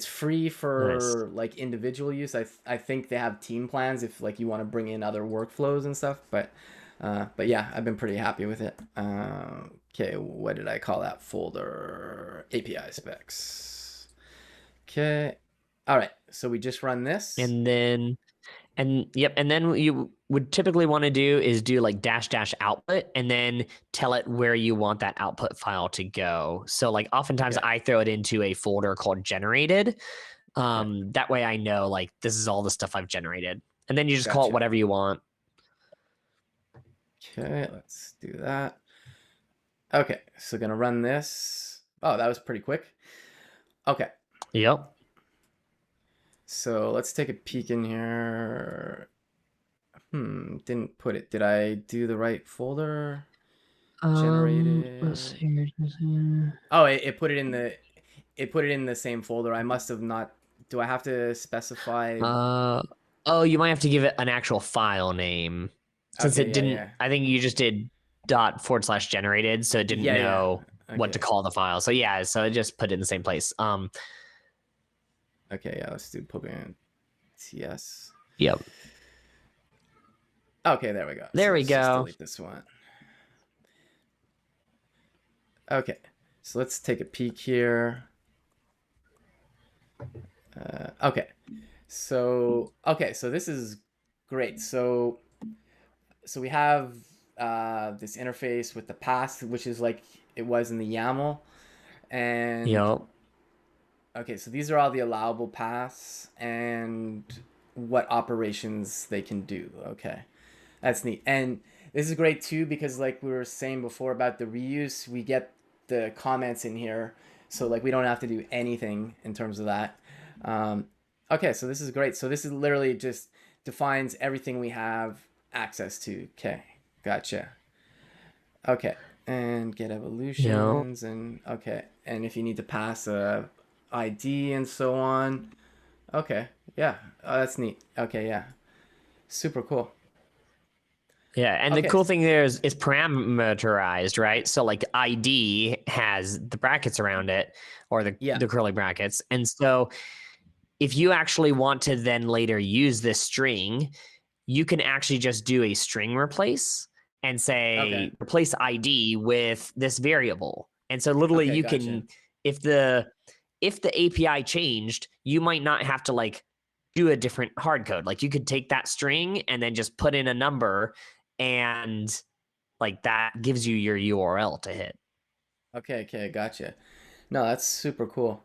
[SPEAKER 1] free
[SPEAKER 2] Nice.
[SPEAKER 1] for like individual use. I think they have team plans if like you want to bring in other workflows and stuff, but But yeah, I've been pretty happy with it. Okay, what did I call that folder? API specs. Okay. All right. So we just run this.
[SPEAKER 2] And then and then what you would typically want to do is do like dash dash output and then tell it where you want that output file to go. So like oftentimes
[SPEAKER 1] Okay.
[SPEAKER 2] I throw it into a folder called generated.
[SPEAKER 1] Okay.
[SPEAKER 2] That way I know like this is all the stuff I've generated. And then you just call it
[SPEAKER 1] Gotcha.
[SPEAKER 2] whatever you want.
[SPEAKER 1] Okay, let's do that. Okay, so gonna run this. Oh, that was pretty quick. Okay,
[SPEAKER 2] Yep.
[SPEAKER 1] so let's take a peek in here. Didn't put it. Did I do the right folder?
[SPEAKER 2] Let's
[SPEAKER 1] Generated.
[SPEAKER 2] see.
[SPEAKER 1] Oh, it put it in the same folder. I must have not. Do I have to specify?
[SPEAKER 2] Oh, you might have to give it an actual file name since
[SPEAKER 1] Okay,
[SPEAKER 2] it
[SPEAKER 1] yeah,
[SPEAKER 2] didn't.
[SPEAKER 1] yeah,
[SPEAKER 2] I think you just did dot forward slash generated, so it didn't
[SPEAKER 1] yeah, yeah.
[SPEAKER 2] know what to
[SPEAKER 1] Okay,
[SPEAKER 2] call the file. So yeah, so it just put it in the same place.
[SPEAKER 1] okay, yeah. Let's do Pokemon TS.
[SPEAKER 2] Yep.
[SPEAKER 1] Okay, there we go.
[SPEAKER 2] There
[SPEAKER 1] So
[SPEAKER 2] we
[SPEAKER 1] let's just
[SPEAKER 2] go.
[SPEAKER 1] delete this one. Okay, so let's take a peek here. So this is great. So we have this interface with the path, which is like it was in the YAML, and
[SPEAKER 2] Yep.
[SPEAKER 1] okay, so these are all the allowable paths and what operations they can do. Okay, that's neat. And this is great too because like we were saying before about the reuse, we get the comments in here, so like we don't have to do anything in terms of that. Um, okay, so this is great. So this is literally just defines everything we have access to. Okay, gotcha. Okay, and get
[SPEAKER 2] Yep.
[SPEAKER 1] evolutions and okay, and if you need to pass a ID and so on. Okay, yeah, oh, that's neat. Okay, yeah, super cool.
[SPEAKER 2] Yeah, and the
[SPEAKER 1] Okay,
[SPEAKER 2] cool thing there is it's parameterized, right? So like ID has the brackets around it or
[SPEAKER 1] yeah,
[SPEAKER 2] the curly brackets. And so if you actually want to then later use this string, you can actually just do a string replace and
[SPEAKER 1] okay,
[SPEAKER 2] say replace ID with this variable. And so literally
[SPEAKER 1] okay,
[SPEAKER 2] you
[SPEAKER 1] gotcha.
[SPEAKER 2] can if the API changed, you might not have to like do a different hard code. Like you could take that string and then just put in a number and like that gives you your URL to hit.
[SPEAKER 1] Okay, okay, gotcha. No, that's super cool.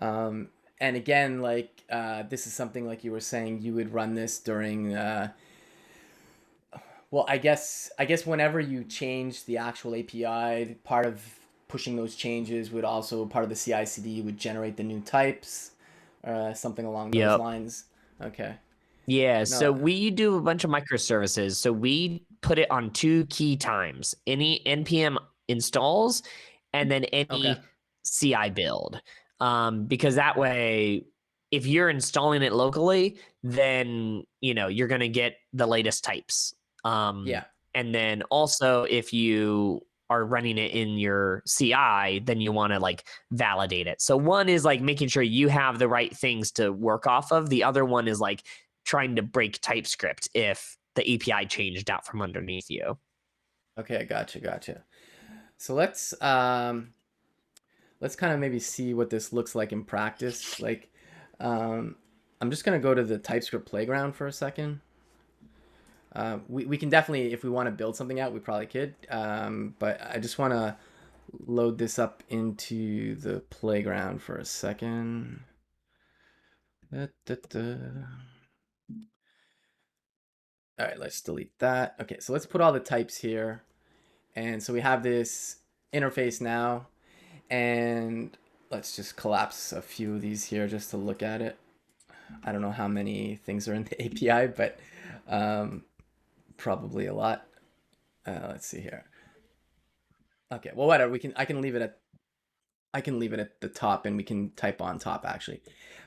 [SPEAKER 1] Um, and again, like this is something like you were saying, you would run this during. Well, I guess whenever you change the actual API, part of pushing those changes would also part of the CI/CD would generate the new types, something along those
[SPEAKER 2] Yep.
[SPEAKER 1] lines. Okay.
[SPEAKER 2] Yeah, so
[SPEAKER 1] No.
[SPEAKER 2] we do a bunch of microservices. So we put it on two key times, any npm installs and then
[SPEAKER 1] Okay.
[SPEAKER 2] any CI build. Because that way, if you're installing it locally, then you're gonna get the latest types. Um,
[SPEAKER 1] Yeah.
[SPEAKER 2] and then also if you are running it in your CI, then you want to like validate it. So one is like making sure you have the right things to work off of. The other one is like trying to break TypeScript if the API changed out from underneath you.
[SPEAKER 1] Okay. Gotcha. Gotcha. So let's kind of maybe see what this looks like in practice. Like, um, I'm just gonna go to the TypeScript playground for a second. We can definitely, if we want to build something out, we probably could. But I just want to load this up into the playground for a second. Da, da, da. All right, let's delete that. Okay, so let's put all the types here. And so we have this interface now. And let's just collapse a few of these here just to look at it. I don't know how many things are in the API, but um, probably a lot. Let's see here. Okay, well, whatever. I can leave it at the top and we can type on top actually.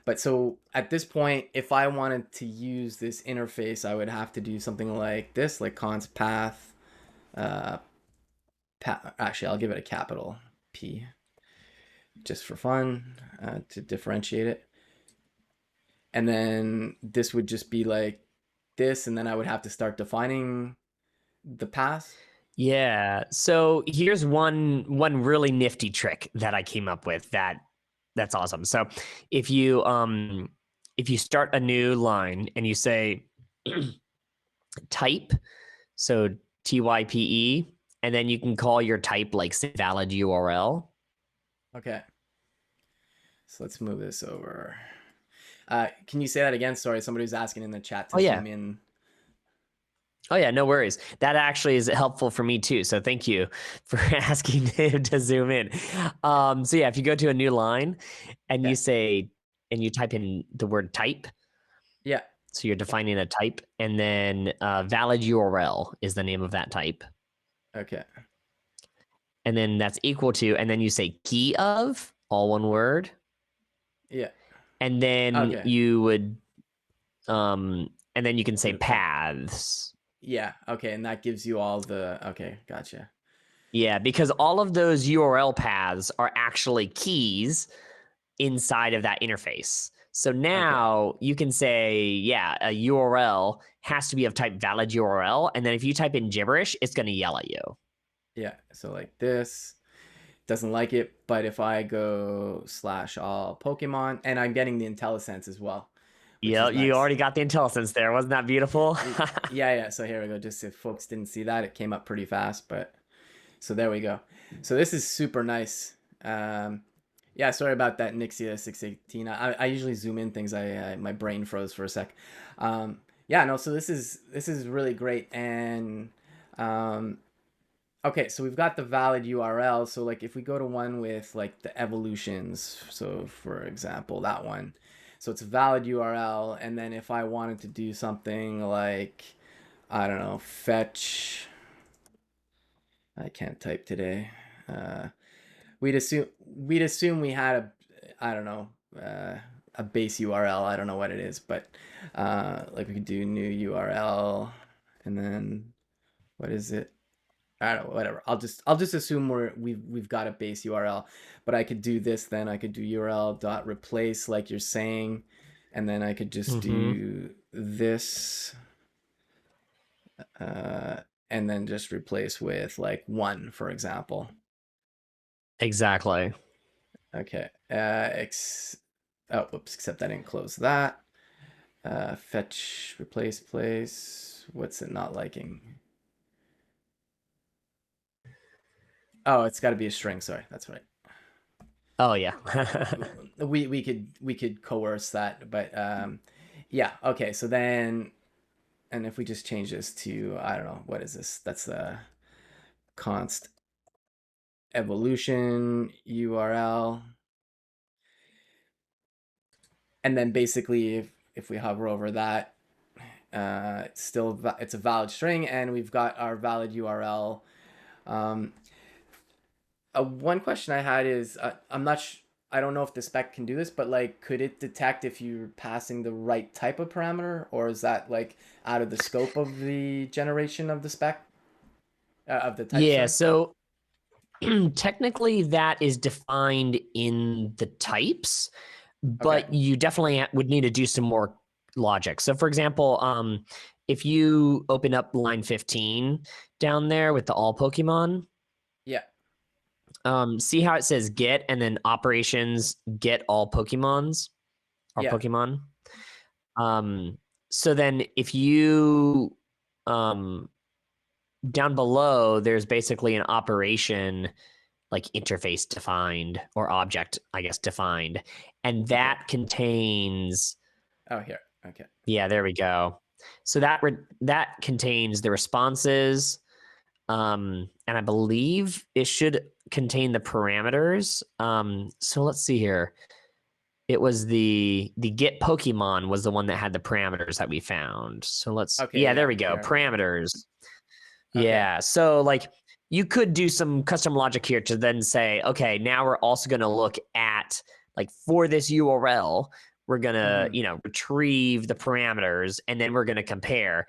[SPEAKER 1] But so at this point, if I wanted to use this interface, I would have to do something like this, like const path. Uh, actually, I'll give it a capital P just for fun to differentiate it. And then this would just be like this, and then I would have to start defining The pass?
[SPEAKER 2] Yeah. So here's one really nifty trick that I came up with that's awesome. So if you start a new line and you say type, so TYPE, and then you can call your type like say valid URL.
[SPEAKER 1] Okay. So let's move this over. Can you say that again? Sorry, somebody was asking in the chat
[SPEAKER 2] Oh
[SPEAKER 1] to
[SPEAKER 2] yeah.
[SPEAKER 1] zoom in.
[SPEAKER 2] Oh yeah, no worries. That actually is helpful for me too. So thank you for asking him to zoom in. So yeah, if you go to a new line and
[SPEAKER 1] Okay.
[SPEAKER 2] you say and you type in the word type,
[SPEAKER 1] Yeah.
[SPEAKER 2] so you're defining a type, and then valid URL is the name of that type,
[SPEAKER 1] Okay.
[SPEAKER 2] and then that's equal to, and then you say key of, all one word,
[SPEAKER 1] Yeah.
[SPEAKER 2] and then
[SPEAKER 1] Okay.
[SPEAKER 2] you would, and then you can say
[SPEAKER 1] And
[SPEAKER 2] paths.
[SPEAKER 1] yeah. Okay. And that gives you all the. Okay. Gotcha.
[SPEAKER 2] Yeah, because all of those URL paths are actually keys inside of that interface. So
[SPEAKER 1] Okay.
[SPEAKER 2] now you can say, yeah, a URL has to be of type valid URL. And then if you type in gibberish, it's going to yell at you.
[SPEAKER 1] Yeah. So like this doesn't like it, but if I go / all Pokemon, and I'm getting the IntelliSense as well, which
[SPEAKER 2] Yeah,
[SPEAKER 1] is
[SPEAKER 2] you
[SPEAKER 1] nice.
[SPEAKER 2] already got the IntelliSense there. Wasn't that beautiful?
[SPEAKER 1] Yeah. Yeah. So here we go. Just if folks didn't see that, it came up pretty fast, but so there we go. So this is super nice. Yeah, sorry about that, Nixia 618. I usually zoom in things. My brain froze for a sec. Yeah, no. So this is really great. And okay, so we've got the valid URL. So like if we go to one with like the evolutions, so for example that one, so it's a valid URL. And then if I wanted to do something like, I don't know, fetch. I can't type today. Uh, we'd assume we had a, I don't know, a base URL. I don't know what it is, but like we could do new URL, and then what is it? I don't know, whatever. I'll just assume we've got a base URL, but I could do this. Then I could do URL dot replace like you're saying, and then I could just
[SPEAKER 2] Mm-hmm.
[SPEAKER 1] do this, uh, and then just replace with like 1, for example.
[SPEAKER 2] Exactly.
[SPEAKER 1] Okay. Oh, whoops. Except I didn't close that. Fetch, replace, place. What's it not liking? Oh, it's got to be a string. Sorry, that's right.
[SPEAKER 2] Oh yeah.
[SPEAKER 1] We could coerce that, but yeah. Okay. So then, and if we just change this to, I don't know, what is this? That's the const evolution URL, and then basically if we hover over that, it's a valid string, and we've got our valid URL. Um, one question I had is, I don't know if the spec can do this, but like, could it detect if you're passing the right type of parameter, or is that like out of the scope of the generation of the spec, of the type?
[SPEAKER 2] Yeah.
[SPEAKER 1] Sorry.
[SPEAKER 2] So technically that is defined in the types,
[SPEAKER 1] Okay.
[SPEAKER 2] but you definitely would need to do some more logic. So for example, if you open up line 15 down there with the all Pokemon,
[SPEAKER 1] Yeah.
[SPEAKER 2] see how it says get and then operations get all Pokemons or
[SPEAKER 1] Yeah.
[SPEAKER 2] Pokemon. So then if you down below, there's basically an operation like interface defined or object, I guess, defined. And
[SPEAKER 1] Okay.
[SPEAKER 2] that contains,
[SPEAKER 1] Oh, here. Okay.
[SPEAKER 2] yeah, there we go. So that contains the responses. And I believe it should contain the parameters. So let's see here. It was the get Pokemon was the one that had the parameters that we found. So
[SPEAKER 1] Okay.
[SPEAKER 2] yeah, there
[SPEAKER 1] Yeah.
[SPEAKER 2] we go.
[SPEAKER 1] Here.
[SPEAKER 2] Parameters.
[SPEAKER 1] Okay.
[SPEAKER 2] Yeah. So like you could do some custom logic here to then say, okay, now we're also going to look at like for this URL, we're going to,
[SPEAKER 1] Mm-hmm.
[SPEAKER 2] retrieve the parameters and then we're going to compare.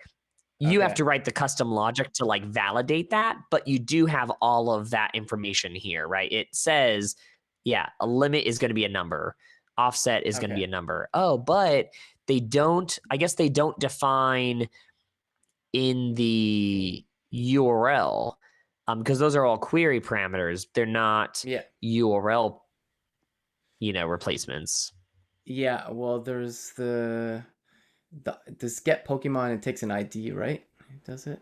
[SPEAKER 2] You have
[SPEAKER 1] Okay.
[SPEAKER 2] to write the custom logic to like validate that, but you do have all of that information here, right? It says, yeah, a limit is going to be a number. Offset is going to be
[SPEAKER 1] Okay.
[SPEAKER 2] a number. Oh, but I guess they don't define in the URL, because those are all query parameters. They're not
[SPEAKER 1] Yeah.
[SPEAKER 2] URL, replacements.
[SPEAKER 1] Yeah. Well, there's this get Pokemon. It takes an ID, right? Does it?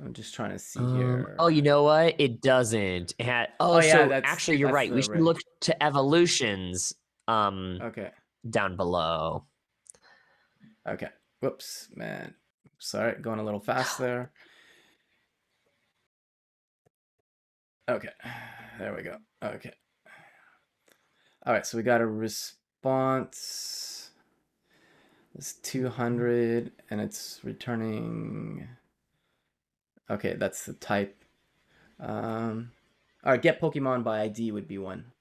[SPEAKER 1] I'm just trying to see
[SPEAKER 2] Oh,
[SPEAKER 1] here.
[SPEAKER 2] you know what? It doesn't.
[SPEAKER 1] Oh yeah,
[SPEAKER 2] So actually, you're right. We should look to evolutions
[SPEAKER 1] Okay.
[SPEAKER 2] down below.
[SPEAKER 1] Okay. Whoops, man. Sorry, going a little fast there. Okay. There we go. Okay. All right, so we got a response. It's 200 and it's returning. Okay, that's the type. All right, get Pokemon by ID would be one.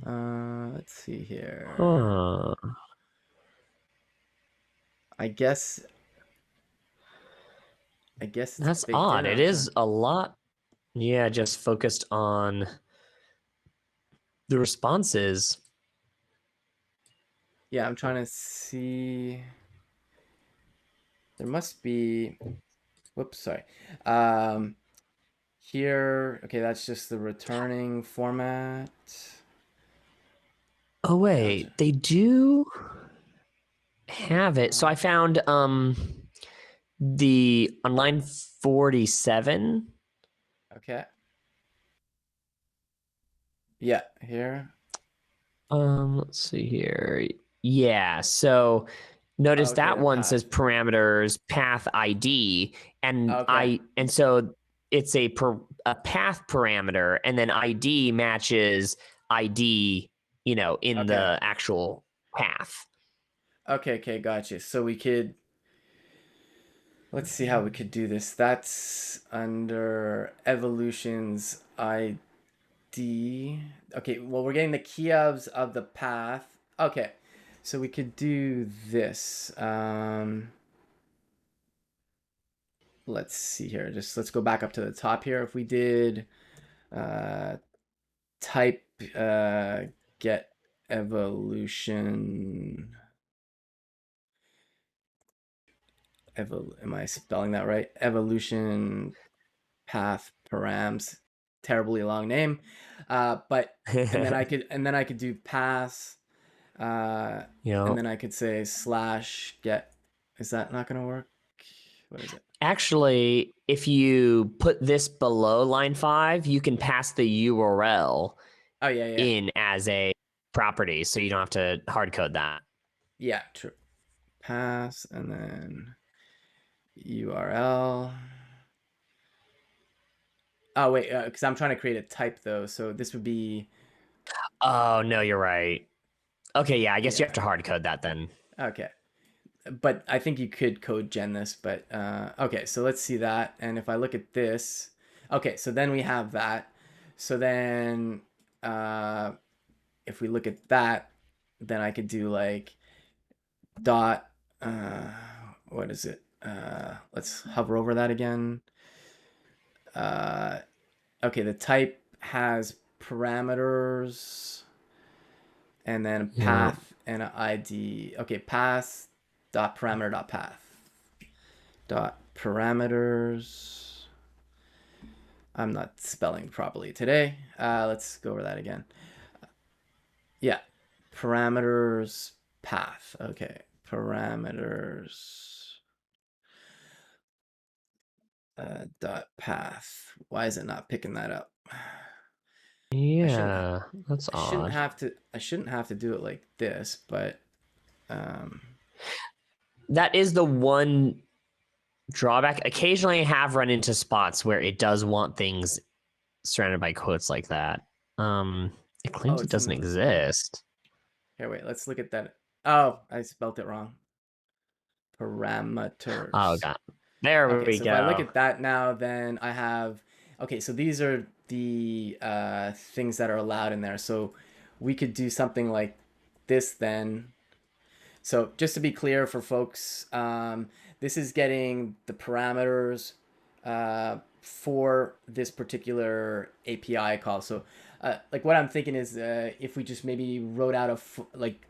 [SPEAKER 1] Let's see here.
[SPEAKER 2] Huh.
[SPEAKER 1] I guess it's
[SPEAKER 2] That's
[SPEAKER 1] baked in.
[SPEAKER 2] odd. It
[SPEAKER 1] I'm trying.
[SPEAKER 2] is a lot. Yeah, just focused on the responses.
[SPEAKER 1] Yeah, I'm trying to see. There must be. Whoops, sorry. Um, okay, that's just the returning format.
[SPEAKER 2] Oh wait, they do have it. So I found the on line 47.
[SPEAKER 1] Okay. Yeah, here.
[SPEAKER 2] Let's see here. Yeah, so notice
[SPEAKER 1] Okay,
[SPEAKER 2] that
[SPEAKER 1] the
[SPEAKER 2] one
[SPEAKER 1] path.
[SPEAKER 2] says parameters path ID, and
[SPEAKER 1] Okay.
[SPEAKER 2] so it's a path parameter, and then ID matches ID, in
[SPEAKER 1] Okay.
[SPEAKER 2] the actual path.
[SPEAKER 1] Okay, gotcha. So let's see how we could do this. That's under evolutions ID. Okay, well, we're getting the keyobs of the path. Okay, so we could do this. Let's see here. Let's go back up to the top here. If we did uh, type get evolution. Am I spelling that right? Evolution path params. Terribly long name. But and then I could do pass. And then I could say slash get. Is that not gonna work? What is it?
[SPEAKER 2] Actually, if you put this below line 5, you can pass the URL
[SPEAKER 1] Oh yeah.
[SPEAKER 2] in as a property, so you don't have to hard code that.
[SPEAKER 1] Yeah, true. Pass and then URL. Oh wait, because I'm trying to create a type though, so this would be.
[SPEAKER 2] Oh no, you're right. Okay, yeah, I guess you
[SPEAKER 1] Yeah.
[SPEAKER 2] have to hard code that then.
[SPEAKER 1] Okay. But I think you could code gen this, but okay, so let's see that. And if I look at this, okay, so then we have that. So then if we look at that, then I could do like dot, what is it? Let's hover over that again. Okay, the type has parameters and then path and an ID. Okay, path dot parameter dot path dot parameters. I'm not spelling properly today. Let's go over that again. Yeah, parameters path. Okay, parameters dot path. Why is it not picking that up?
[SPEAKER 2] Yeah, that's
[SPEAKER 1] I shouldn't
[SPEAKER 2] odd.
[SPEAKER 1] have to. I shouldn't have to do it like this, but
[SPEAKER 2] That is the one drawback. Occasionally I have run into spots where it does want things surrounded by quotes like that. It claims it
[SPEAKER 1] it's in
[SPEAKER 2] doesn't
[SPEAKER 1] the.
[SPEAKER 2] exist.
[SPEAKER 1] Here, wait. Let's look at that. Oh, I spelled it wrong.
[SPEAKER 2] Oh
[SPEAKER 1] Parameters.
[SPEAKER 2] god. There
[SPEAKER 1] Okay,
[SPEAKER 2] we
[SPEAKER 1] so if I look
[SPEAKER 2] go.
[SPEAKER 1] at that now, then I have. Okay, so these are the things that are allowed in there. So we could do something like this then. So just to be clear for folks, this is getting the parameters for this particular API call. So like what I'm thinking is if we just maybe wrote out like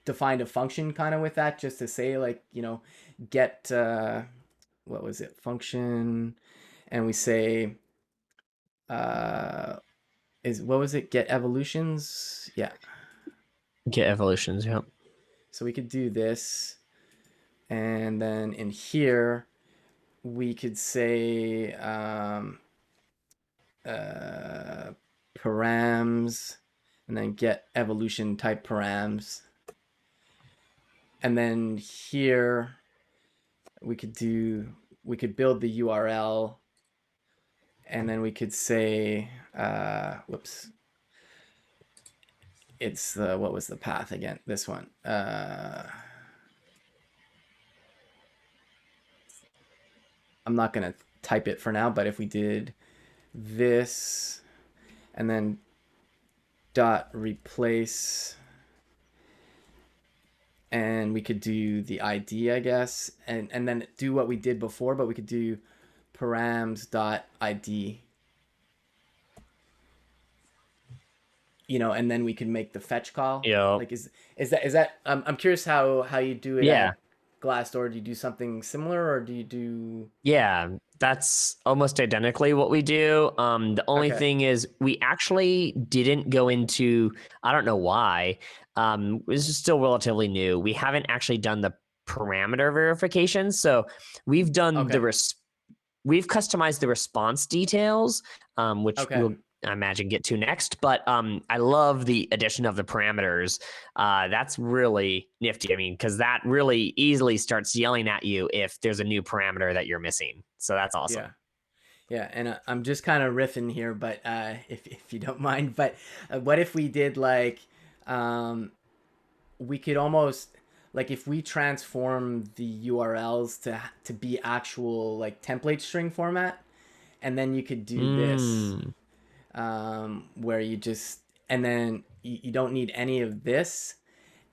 [SPEAKER 1] defined a function kind of with that, just to say like, you know, get what was it, function, and we say what was it, get evolutions. Yeah,
[SPEAKER 2] Get evolutions. Yep.
[SPEAKER 1] so we could do this, and then in here we could say params, and then get evolution type params, and then here we could build the URL, and then we could say whoops, it's the, what was the path again, this one, I'm not gonna type it for now, but if we did this and then dot replace, and we could do the ID, I guess, and then do what we did before, but we could do params dot ID, you know, and then we can make the fetch call.
[SPEAKER 2] Yep.
[SPEAKER 1] Like, is that I'm curious how you do it
[SPEAKER 2] Yeah.
[SPEAKER 1] at Glassdoor. Do you do something similar, or do you do?
[SPEAKER 2] Yeah, that's almost identically what we do. The only
[SPEAKER 1] Okay.
[SPEAKER 2] thing is we actually didn't go into, I don't know why. This is still relatively new. We haven't actually done the parameter verification. So we've done
[SPEAKER 1] Okay.
[SPEAKER 2] we've customized the response details, which
[SPEAKER 1] Okay.
[SPEAKER 2] we'll, I imagine, get to next. But I love the addition of the parameters. That's really nifty. I mean, because that really easily starts yelling at you if there's a new parameter that you're missing. So that's awesome.
[SPEAKER 1] Yeah. Yeah, and I'm just kind of riffing here, but if you don't mind, but what if we did like, we could almost, like, if we transform the URLs to be actual like template string format, and then you could do this, where you just, and then you don't need any of this,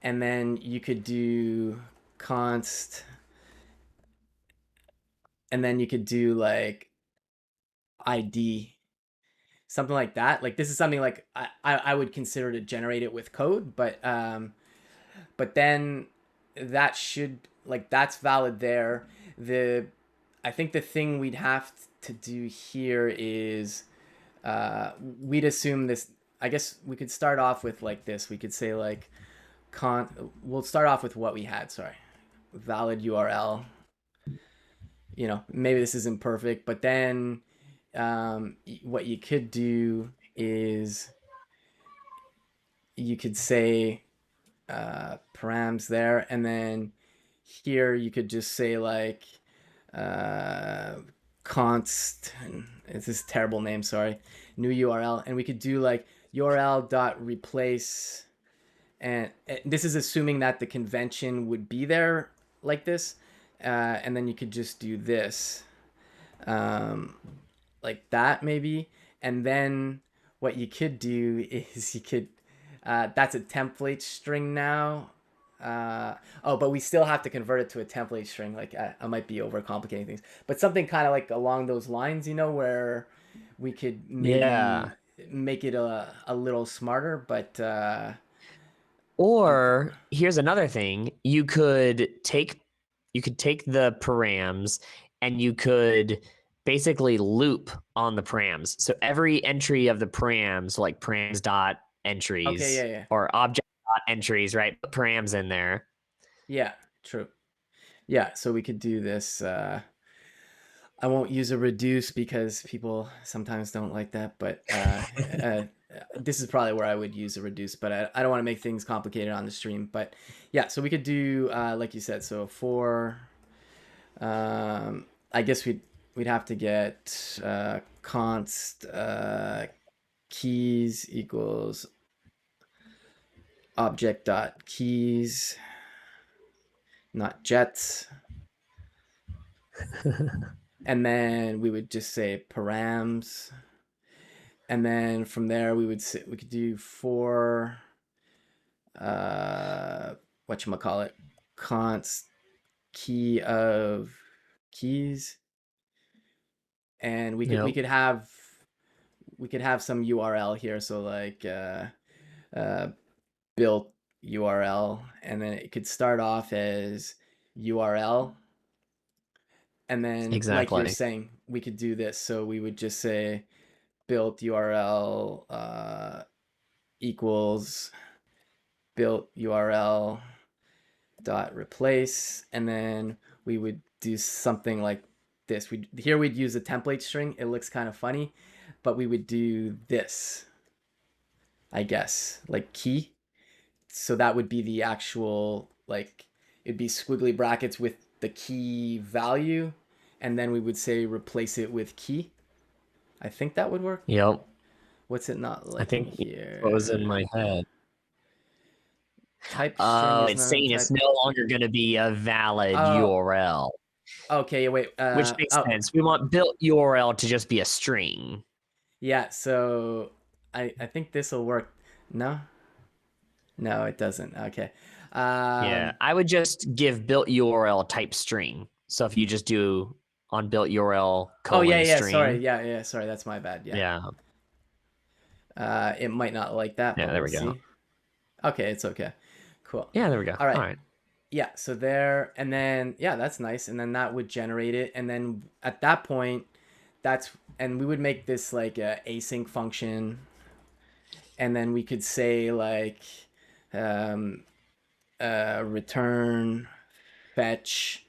[SPEAKER 1] and then you could do const, and then you could do like ID, something like that. Like, this is something like I would consider to generate it with code, but then that should, like, that's valid there. The I think the thing we'd have to do here is we'd assume this. I guess we could start off with like this. We could say like we'll start off with what we had. Sorry, valid URL. You know, maybe this isn't perfect, but then what you could do is you could say params there, and then here you could just say like const, it's this terrible name, sorry, new URL, and we could do like URL dot replace, and this is assuming that the convention would be there like this, and then you could just do this, like that maybe, and then what you could do is you could that's a template string now. Oh, but we still have to convert it to a template string. Like, I might be overcomplicating things, but something kind of like along those lines, you know, where we could
[SPEAKER 2] Yeah.
[SPEAKER 1] maybe make it a little smarter. But I'm
[SPEAKER 2] Or here's another thing. You could take the params and you could basically loop on the params. So every entry of the params, like params dot
[SPEAKER 1] okay,
[SPEAKER 2] entries
[SPEAKER 1] yeah,
[SPEAKER 2] or object dot entries, right? Put params in there.
[SPEAKER 1] yeah, true, yeah. So we could do this. I won't use a reduce because people sometimes don't like that, but this is probably where I would use a reduce, but I don't want to make things complicated on the stream. But yeah, so we could do like you said. So for I guess we'd have to get const keys equals object dot keys, not jets. And then we would just say params, and then from there we could do for whatchamacallit, const key of keys, and we
[SPEAKER 2] Yep.
[SPEAKER 1] could have some URL here, so like uh built URL, and then it could start off as URL. And then, like you're
[SPEAKER 2] Exactly.
[SPEAKER 1] saying, we could do this. So we would just say built URL equals built URL dot replace, and then we would do something like this. We'd use a template string. It looks kind of funny, but we would do this, I guess, like key. So that would be the actual, like, it'd be squiggly brackets with the key value, and then we would say replace it with key. I think that would work.
[SPEAKER 2] Yep.
[SPEAKER 1] What's it not
[SPEAKER 2] I
[SPEAKER 1] liking
[SPEAKER 2] think what was in
[SPEAKER 1] here?
[SPEAKER 2] my head.
[SPEAKER 1] Type string
[SPEAKER 2] Oh,
[SPEAKER 1] is
[SPEAKER 2] it's
[SPEAKER 1] not on
[SPEAKER 2] saying it's
[SPEAKER 1] type.
[SPEAKER 2] no longer going to be a valid
[SPEAKER 1] Oh,
[SPEAKER 2] URL,
[SPEAKER 1] okay. Wait.
[SPEAKER 2] which makes
[SPEAKER 1] Oh,
[SPEAKER 2] sense. We want built URL to just be a string.
[SPEAKER 1] yeah. So I think this will work. No, no, it doesn't. Okay.
[SPEAKER 2] Yeah,
[SPEAKER 1] Um,
[SPEAKER 2] I would just give built URL type string. So if you just do on built URL
[SPEAKER 1] oh yeah,
[SPEAKER 2] colon
[SPEAKER 1] yeah. Sorry.
[SPEAKER 2] string,
[SPEAKER 1] Yeah, yeah. Sorry, that's my bad. Yeah.
[SPEAKER 2] yeah,
[SPEAKER 1] It might not like that,
[SPEAKER 2] yeah,
[SPEAKER 1] but
[SPEAKER 2] there
[SPEAKER 1] we'll
[SPEAKER 2] we go.
[SPEAKER 1] see. Okay, it's okay. Cool.
[SPEAKER 2] Yeah, there we go.
[SPEAKER 1] All
[SPEAKER 2] All
[SPEAKER 1] right.
[SPEAKER 2] right.
[SPEAKER 1] Yeah, so there, and then yeah, that's nice, and then that would generate it, and then at that point, that's and we would make this like a async function, and then we could say like, um, return, fetch,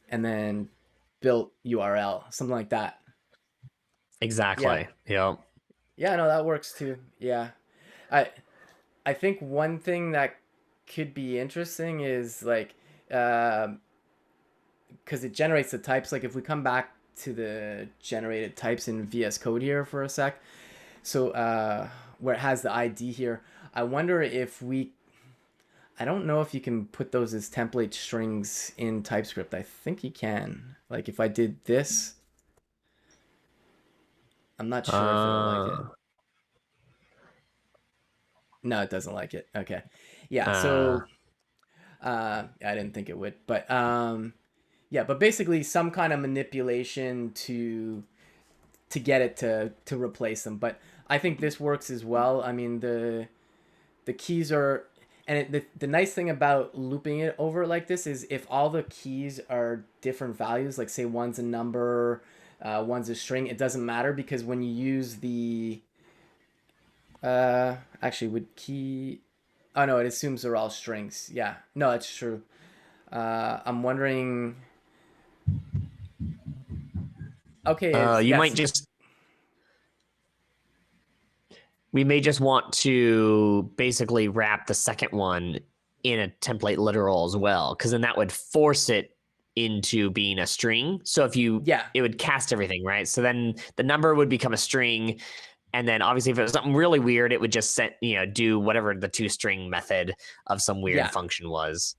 [SPEAKER 1] and then built URL, something like that. Yeah,
[SPEAKER 2] Exactly. Yep.
[SPEAKER 1] yeah, no, that works too. Yeah, I I think one thing that could be interesting is like, um because it generates the types. Like if we come back to the generated types in VS Code here for a sec, so where it has the ID here, I wonder if we. I don't know if you can put those as template strings in TypeScript. I think you can. Like if I did this, I'm not sure if it'll like it.
[SPEAKER 2] Uh,
[SPEAKER 1] No, it doesn't like it. Okay. Yeah,
[SPEAKER 2] uh,
[SPEAKER 1] so I didn't think it would, but yeah, but basically some kind of manipulation to get it to replace them. But I think this works as well. I mean the keys are, and the nice thing about looping it over like this is if all the keys are different values, like say one's a number, one's a string, it doesn't matter because when you use the actually would key, oh no, it assumes they're all strings. Yeah, no, that's true. I'm wondering. Okay, is
[SPEAKER 2] you might
[SPEAKER 1] yes.
[SPEAKER 2] just we may just want to basically wrap the second one in a template literal as well, because then that would force it into being a string. So if you,
[SPEAKER 1] Yeah,
[SPEAKER 2] it would cast everything, right? So then the number would become a string. And then obviously if it was something really weird, it would just set, do whatever the toString method of some weird
[SPEAKER 1] yeah,
[SPEAKER 2] function was.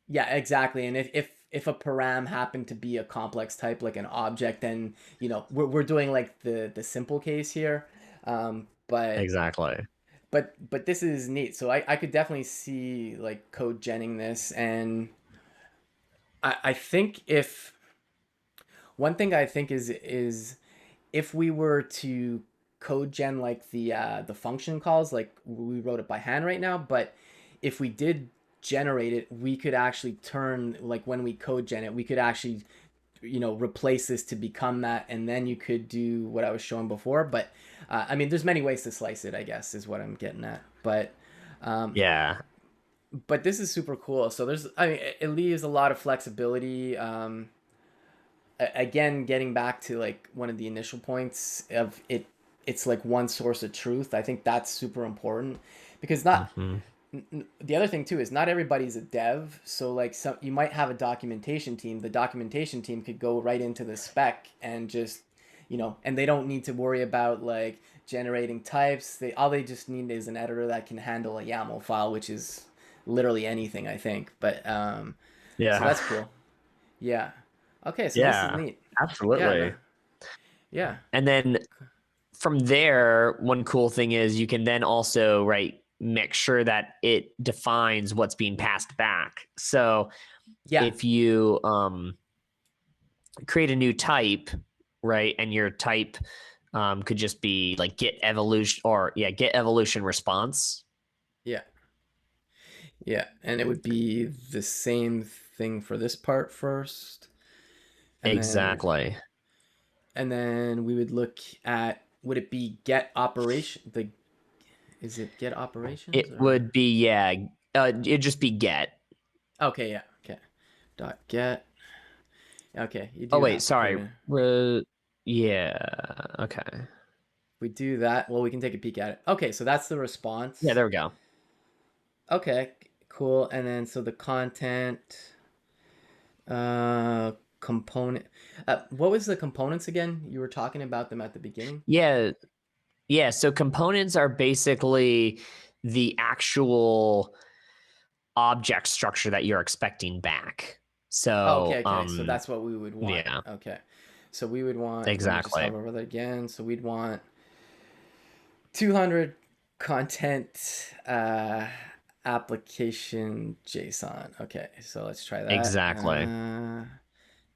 [SPEAKER 1] yeah, exactly. And if a param happened to be a complex type like an object, then we're doing like the simple case here. But
[SPEAKER 2] Exactly.
[SPEAKER 1] this is neat. So I could definitely see like code genning this, and I think if one thing I think is if we were to code gen like the function calls, like we wrote it by hand right now, but if we did generate it, we could actually turn, like when we code gen it, we could actually replace this to become that, and then you could do what I was showing before. But I mean, there's many ways to slice it, I guess, is what I'm getting at. Um,
[SPEAKER 2] Yeah.
[SPEAKER 1] but this is super cool. So I mean, it leaves a lot of flexibility. Again, getting back to like one of the initial points of it, it's like one source of truth. I think that's super important because not
[SPEAKER 2] Hmm.
[SPEAKER 1] the other thing too is not everybody's a dev. So like some you might have a documentation team. The documentation team could go right into the spec and just and they don't need to worry about like generating types. They just need is an editor that can handle a YAML file, which is literally anything, I think. But so
[SPEAKER 2] Yeah.
[SPEAKER 1] that's cool. Yeah. Okay, so this is
[SPEAKER 2] Yeah.
[SPEAKER 1] neat. Yeah, no.
[SPEAKER 2] Absolutely.
[SPEAKER 1] Yeah.
[SPEAKER 2] And then from there, one cool thing is you can then also, right, make sure that it defines what's being passed back. So
[SPEAKER 1] Yeah.
[SPEAKER 2] if you create a new type, right, and your type could just be like get evolution response.
[SPEAKER 1] Yeah. Yeah, and it would be the same thing for this part first, and
[SPEAKER 2] Exactly.
[SPEAKER 1] then we would look at, would it be get operation, the, is it get operations
[SPEAKER 2] It
[SPEAKER 1] or,
[SPEAKER 2] would be, yeah, it'd just be get.
[SPEAKER 1] okay, yeah, okay, dot get, okay, you
[SPEAKER 2] Oh,
[SPEAKER 1] do
[SPEAKER 2] wait,
[SPEAKER 1] have to put it
[SPEAKER 2] sorry.
[SPEAKER 1] in.
[SPEAKER 2] Yeah, okay.
[SPEAKER 1] We do that, well, we can take a peek at it. Okay, so that's the
[SPEAKER 2] Yeah,
[SPEAKER 1] response.
[SPEAKER 2] there we go.
[SPEAKER 1] Okay, cool. And then so the content, uh component, what was the components again? You were talking about them at the beginning.
[SPEAKER 2] Yeah, yeah. So components are basically the actual object structure that you're expecting back.
[SPEAKER 1] Oh,
[SPEAKER 2] So,
[SPEAKER 1] okay, so that's what we would want.
[SPEAKER 2] yeah,
[SPEAKER 1] Okay, so we would want, let me just
[SPEAKER 2] exactly.
[SPEAKER 1] hover over that again. So we'd want 200 content, application JSON. Okay, so let's try that.
[SPEAKER 2] Exactly.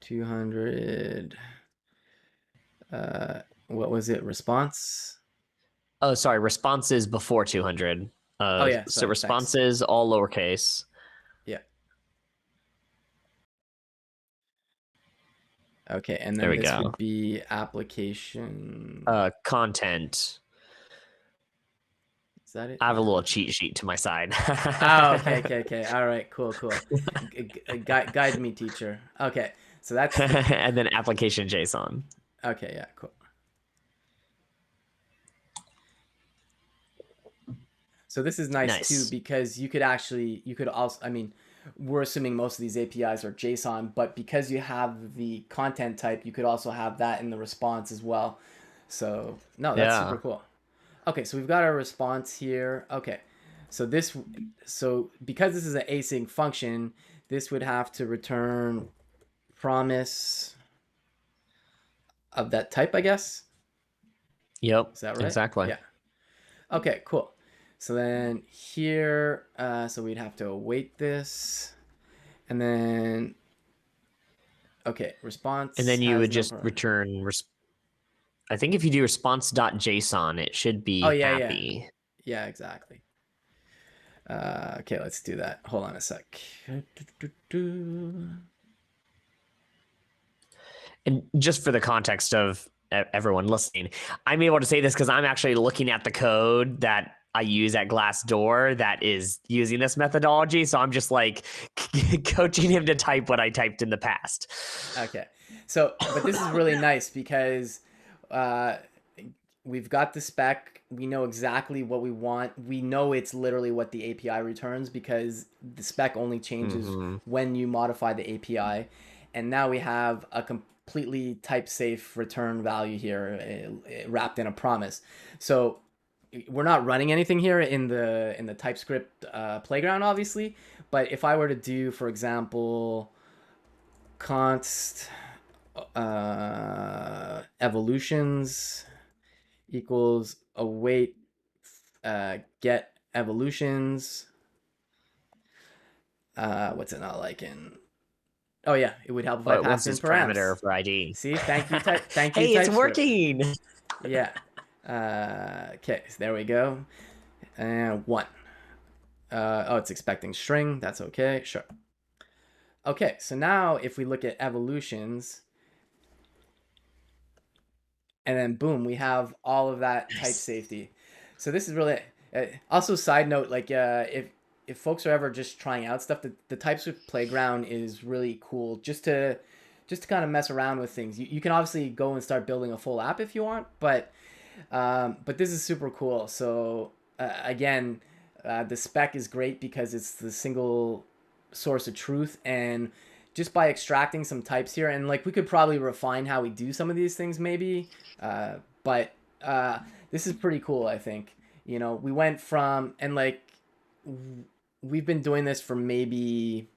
[SPEAKER 1] 200, what was it, response?
[SPEAKER 2] Oh, sorry. Responses before 200.
[SPEAKER 1] Oh yeah,
[SPEAKER 2] So
[SPEAKER 1] sorry, thanks.
[SPEAKER 2] responses all lowercase.
[SPEAKER 1] Yeah. Okay, and
[SPEAKER 2] There
[SPEAKER 1] then
[SPEAKER 2] we
[SPEAKER 1] this
[SPEAKER 2] go.
[SPEAKER 1] would be application.
[SPEAKER 2] Content.
[SPEAKER 1] Is that it?
[SPEAKER 2] I have a
[SPEAKER 1] Yeah.
[SPEAKER 2] little
[SPEAKER 1] Okay.
[SPEAKER 2] cheat sheet to my side.
[SPEAKER 1] Oh, okay. All right, cool. Guide me, teacher. Okay, so that's the.
[SPEAKER 2] And then application JSON.
[SPEAKER 1] Okay, yeah, cool. So this is nice too
[SPEAKER 2] Nice.
[SPEAKER 1] because you could also, I mean, we're assuming most of these APIs are JSON, but because you have the content type, you could also have that in the response as well. So no, that's super
[SPEAKER 2] Yeah.
[SPEAKER 1] cool. Okay, so we've got our response here. Okay, so this, so because this is an async function, this would have to return promise of that type, I guess.
[SPEAKER 2] Yep.
[SPEAKER 1] Is that right?
[SPEAKER 2] Exactly.
[SPEAKER 1] Yeah. Okay, cool. So then here, so we'd have to await this, and then, okay,
[SPEAKER 2] And
[SPEAKER 1] response
[SPEAKER 2] then you
[SPEAKER 1] has
[SPEAKER 2] would
[SPEAKER 1] no
[SPEAKER 2] just
[SPEAKER 1] problem.
[SPEAKER 2] return. I think if you do response.json, it should
[SPEAKER 1] Oh
[SPEAKER 2] be
[SPEAKER 1] yeah,
[SPEAKER 2] happy.
[SPEAKER 1] yeah, exactly. Okay, let's do that. Hold on a sec.
[SPEAKER 2] And just for the context of everyone listening, I'm able to say this because I'm actually looking at the code that I use at Glassdoor that is using this methodology. So I'm just like coaching him to type what I typed in the past.
[SPEAKER 1] Okay. So, but this is really nice because uh, we've got the spec. We know exactly what we want. We know it's literally what the API returns because the spec only changes
[SPEAKER 2] Mm-hmm.
[SPEAKER 1] when you modify the API. And now we have a completely type safe return value here, wrapped in a promise. So we're not running anything here in the TypeScript playground, obviously. But if I were to do, for example, const evolutions equals await get evolutions. What's it not like in? Oh yeah, it would help if I
[SPEAKER 2] What's
[SPEAKER 1] passed in
[SPEAKER 2] this
[SPEAKER 1] params.
[SPEAKER 2] parameter for ID?
[SPEAKER 1] See, thank you
[SPEAKER 2] Hey, it's
[SPEAKER 1] TypeScript.
[SPEAKER 2] working.
[SPEAKER 1] Yeah. Okay, so there we go. And one. Oh, it's expecting string. That's okay. Sure. Okay, so now if we look at evolutions, and then boom, we have all of that type
[SPEAKER 2] Nice.
[SPEAKER 1] safety. So this is really, also side note, like if folks are ever just trying out stuff, the TypeScript playground is really cool just to kind of mess around with things. You can obviously go and start building a full app if you want, but this is super cool. So again, the spec is great because it's the single source of truth, and just by extracting some types here, and like we could probably refine how we do some of these things maybe, but this is pretty cool. I think, you know, we went from, and like we've been doing this for maybe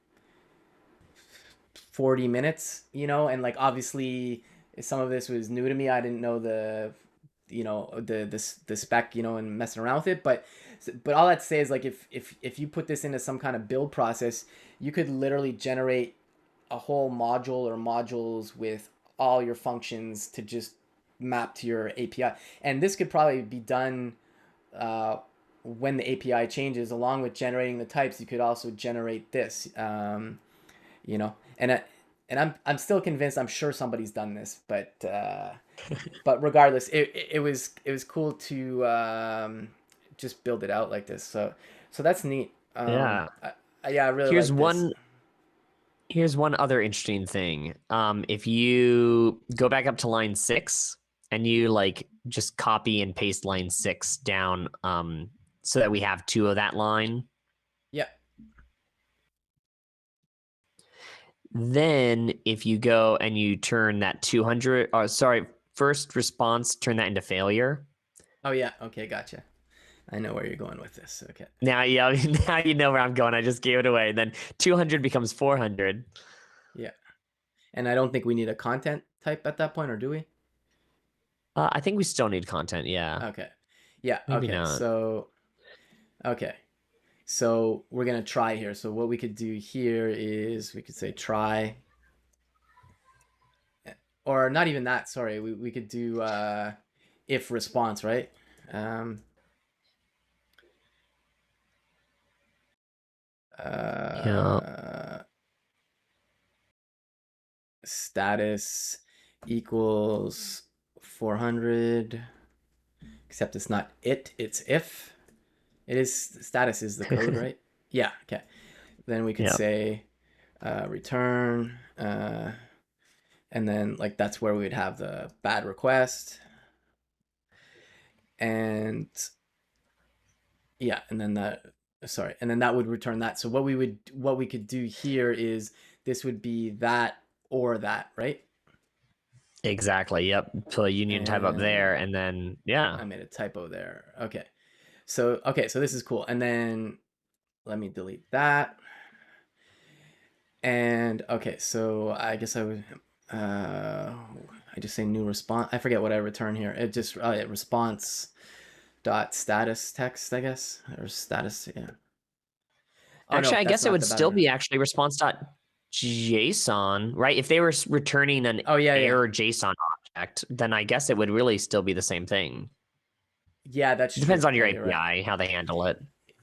[SPEAKER 1] 40 minutes, you know, and like obviously some of this was new to me. I didn't know the spec, you know, and messing around with it, but all that to say is like if you put this into some kind of build process, you could literally generate a whole module or modules with all your functions to just map to your API. And this could probably be done uh, when the API changes, along with generating the types, you could also generate this. You know, and I'm still convinced. I'm sure somebody's done this, but regardless, it was cool to just build it out like this. So that's neat.
[SPEAKER 2] Yeah.
[SPEAKER 1] Yeah, I really
[SPEAKER 2] Here's
[SPEAKER 1] like this.
[SPEAKER 2] one Here's one other interesting thing. If you go back up to line 6 and you like just copy and paste line 6 down, so that we have 2 of that line.
[SPEAKER 1] Yeah.
[SPEAKER 2] Then if you go and you turn that 200, first response, turn that into failure.
[SPEAKER 1] Oh yeah. Okay, gotcha. I know where you're going with this. Okay.
[SPEAKER 2] Now, yeah, now you know where I'm going. I just gave it away. Then 200 becomes 400.
[SPEAKER 1] Yeah. And I don't think we need a content type at that point, or do we?
[SPEAKER 2] I think we still need content. Yeah,
[SPEAKER 1] Okay. Yeah.
[SPEAKER 2] maybe
[SPEAKER 1] Okay.
[SPEAKER 2] not.
[SPEAKER 1] Okay. So we're gonna try here. So what we could do here is we could say try, or not even that. Sorry, we could do if response, right? Um,
[SPEAKER 2] Yeah.
[SPEAKER 1] Status equals 400, except it's not it's if. It is status is the code, right? Yeah, okay. Then we could
[SPEAKER 2] Yeah.
[SPEAKER 1] say return, and then like that's where we would have the bad request. And yeah, and then that would return that. So what we could do here is this would be that or that, right?
[SPEAKER 2] Exactly. Yep. Put a union type up there,
[SPEAKER 1] And
[SPEAKER 2] and then yeah.
[SPEAKER 1] I made a typo there. Okay. So this is cool. And then let me delete that. And okay, so I guess I would I just say new response. I forget what I return here. It just response dot status text, I guess, or status. Yeah. Oh
[SPEAKER 2] Actually,
[SPEAKER 1] no,
[SPEAKER 2] I
[SPEAKER 1] that's
[SPEAKER 2] guess it
[SPEAKER 1] not
[SPEAKER 2] would
[SPEAKER 1] the bad
[SPEAKER 2] still
[SPEAKER 1] one.
[SPEAKER 2] be actually response.json, right? If they were returning an
[SPEAKER 1] Oh yeah, yeah,
[SPEAKER 2] error JSON object, then I guess it would really still be the same thing.
[SPEAKER 1] yeah. That's
[SPEAKER 2] It depends
[SPEAKER 1] true.
[SPEAKER 2] on your
[SPEAKER 1] Yeah, you're right.
[SPEAKER 2] API, how they handle it.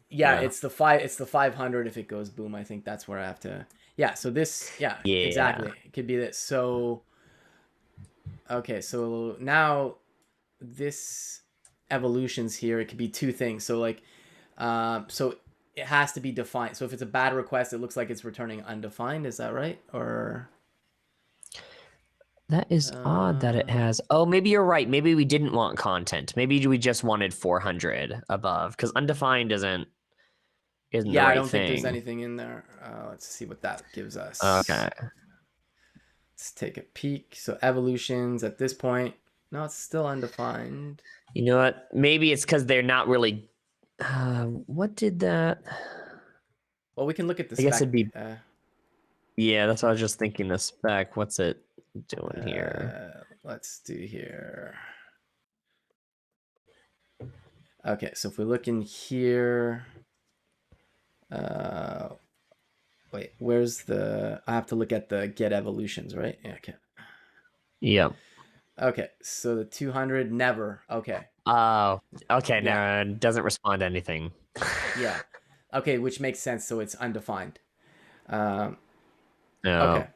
[SPEAKER 1] Yeah,
[SPEAKER 2] Yeah.
[SPEAKER 1] it's the 500. If it goes boom, I think that's where I have to. Yeah. So this. Yeah.
[SPEAKER 2] Yeah.
[SPEAKER 1] Exactly. It could be this. So okay. So now this evolutions here. It could be two things. So like, so it has to be defined. So if it's a bad request, it looks like it's returning undefined. Is that right? Or
[SPEAKER 2] That is odd that it has. Oh, maybe you're right. Maybe we didn't want content. Maybe we just wanted 400 above, because undefined isn't the
[SPEAKER 1] yeah, I
[SPEAKER 2] right
[SPEAKER 1] don't think there's
[SPEAKER 2] thing.
[SPEAKER 1] anything in there. Let's see what that gives us.
[SPEAKER 2] Okay.
[SPEAKER 1] Let's take a peek. So evolutions at this point. No, it's still undefined.
[SPEAKER 2] You know what? Maybe it's because they're not really. What did that?
[SPEAKER 1] Well, we can look at the
[SPEAKER 2] I guess
[SPEAKER 1] spec.
[SPEAKER 2] it'd be. Yeah, that's what I was just thinking. The spec. What's it doing here?
[SPEAKER 1] Let's do here. Okay, so if we look in here, wait, where's the? I have to look at the get evolutions, right? Yeah, okay.
[SPEAKER 2] Yep.
[SPEAKER 1] Okay, so the 200 never. Okay.
[SPEAKER 2] Oh, okay.
[SPEAKER 1] Yeah.
[SPEAKER 2] No, it doesn't respond to anything.
[SPEAKER 1] Yeah. Okay, which makes sense. So it's undefined. Um,
[SPEAKER 2] No.
[SPEAKER 1] okay.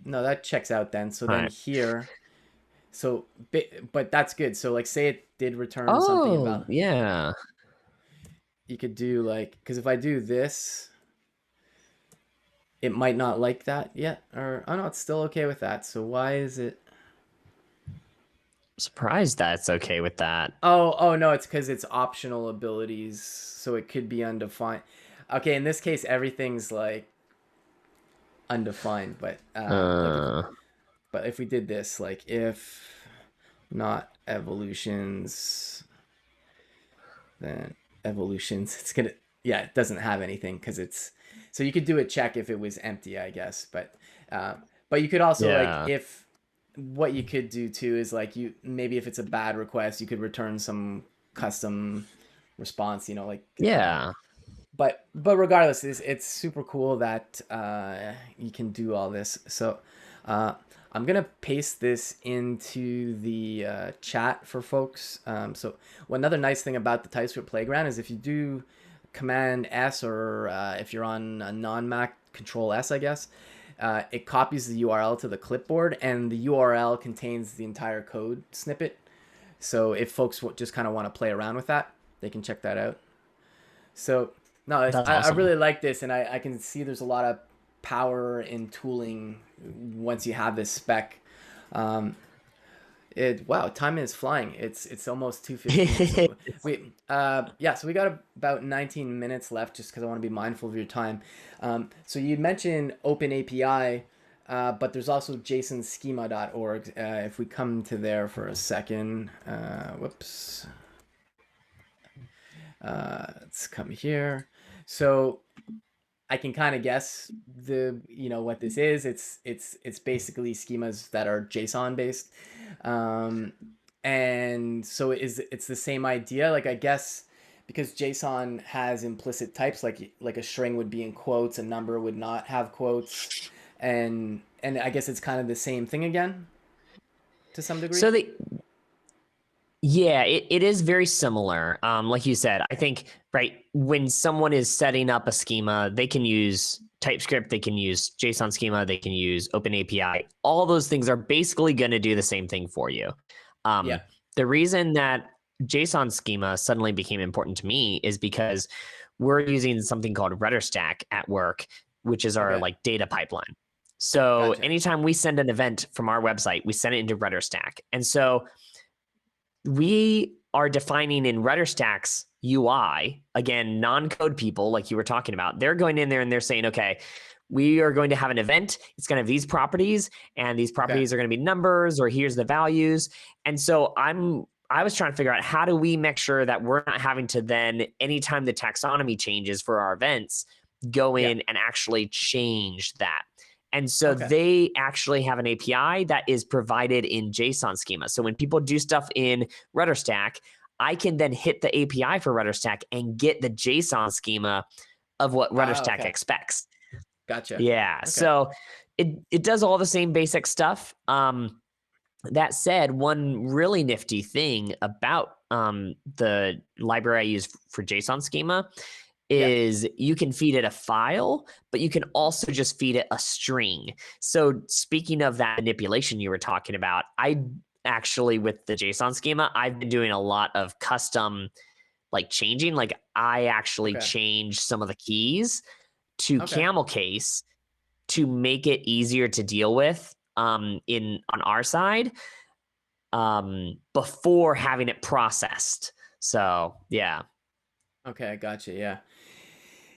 [SPEAKER 1] No, that checks out then. So
[SPEAKER 2] All
[SPEAKER 1] then
[SPEAKER 2] right.
[SPEAKER 1] here, so but that's good. So like, say it did return something
[SPEAKER 2] Oh,
[SPEAKER 1] about.
[SPEAKER 2] yeah.
[SPEAKER 1] You could do like, because if I do this, it might not like that yet. Or oh no, it's still okay with that. So why is it?
[SPEAKER 2] Surprised that it's okay with that.
[SPEAKER 1] Oh no, it's because it's optional abilities, so it could be undefined. Okay, in this case, everything's like undefined, but
[SPEAKER 2] Uh,
[SPEAKER 1] if we did this, like if not evolutions, then evolutions, it's gonna yeah, it doesn't have anything because it's so you could do a check if it was empty, I guess, but you could also like
[SPEAKER 2] yeah.
[SPEAKER 1] if what you could do too is like you maybe if it's a bad request, you could return some custom response, like
[SPEAKER 2] Yeah.
[SPEAKER 1] but regardless, it's super cool that you can do all this. So uh, I'm gonna paste this into the chat for folks. So another nice thing about the TypeScript Playground is if you do Command S, or if you're on a non-Mac, Control S, I guess, it copies the URL to the clipboard, and the URL contains the entire code snippet. So if folks just kind of want to play around with that, they can check that out. So no,
[SPEAKER 2] That's
[SPEAKER 1] I
[SPEAKER 2] awesome.
[SPEAKER 1] really like this, and I can see there's a lot of power in tooling once you have this spec. Um, wow, time is flying. It's almost 2:15. So so we got about 19 minutes left, just because I want to be mindful of your time. So you mentioned Open API, but there's also JSONschema.org. If we come to there for a second, whoops. Let's come here. So I can kind of guess what this is. It's basically schemas that are JSON based, um, and so it's the same idea. Like, I guess because JSON has implicit types, like a string would be in quotes, a number would not have quotes, and I guess it's kind of the same thing again, to some degree.
[SPEAKER 2] So yeah, it is very similar. Like you said, I think, right, when someone is setting up a schema, they can use TypeScript, they can use JSON schema, they can use Open API. All those things are basically going to do the same thing for you.
[SPEAKER 1] Yeah.
[SPEAKER 2] The reason that JSON schema suddenly became important to me is because we're using something called RudderStack at work, which is our
[SPEAKER 1] Okay.
[SPEAKER 2] like data pipeline. So
[SPEAKER 1] Gotcha.
[SPEAKER 2] anytime we send an event from our website, we send it into RudderStack. And so we are defining in RudderStack's UI, again, non-code people like you were talking about, they're going in there and they're saying, okay, we are going to have an event. It's going to have these properties, and these
[SPEAKER 1] Okay.
[SPEAKER 2] properties are going to be numbers, or here's the values. And so I was trying to figure out, how do we make sure that we're not having to then, anytime the taxonomy changes for our events, go in and actually change that. And so they actually have an API that is provided in JSON schema. So when people do stuff in RudderStack, I can then hit the API for RudderStack and get the JSON schema of what RudderStack expects.
[SPEAKER 1] Gotcha.
[SPEAKER 2] Yeah.
[SPEAKER 1] Okay.
[SPEAKER 2] So it does all the same basic stuff. That said, one really nifty thing about the library I use for JSON schema is you can feed it a file, but you can also just feed it a string. So speaking of that manipulation you were talking about, I actually, with the JSON schema, I've been doing a lot of custom like changing. Like, I actually changed some of the keys to camel case to make it easier to deal with on our side before having it processed. So yeah.
[SPEAKER 1] Okay, gotcha. Yeah.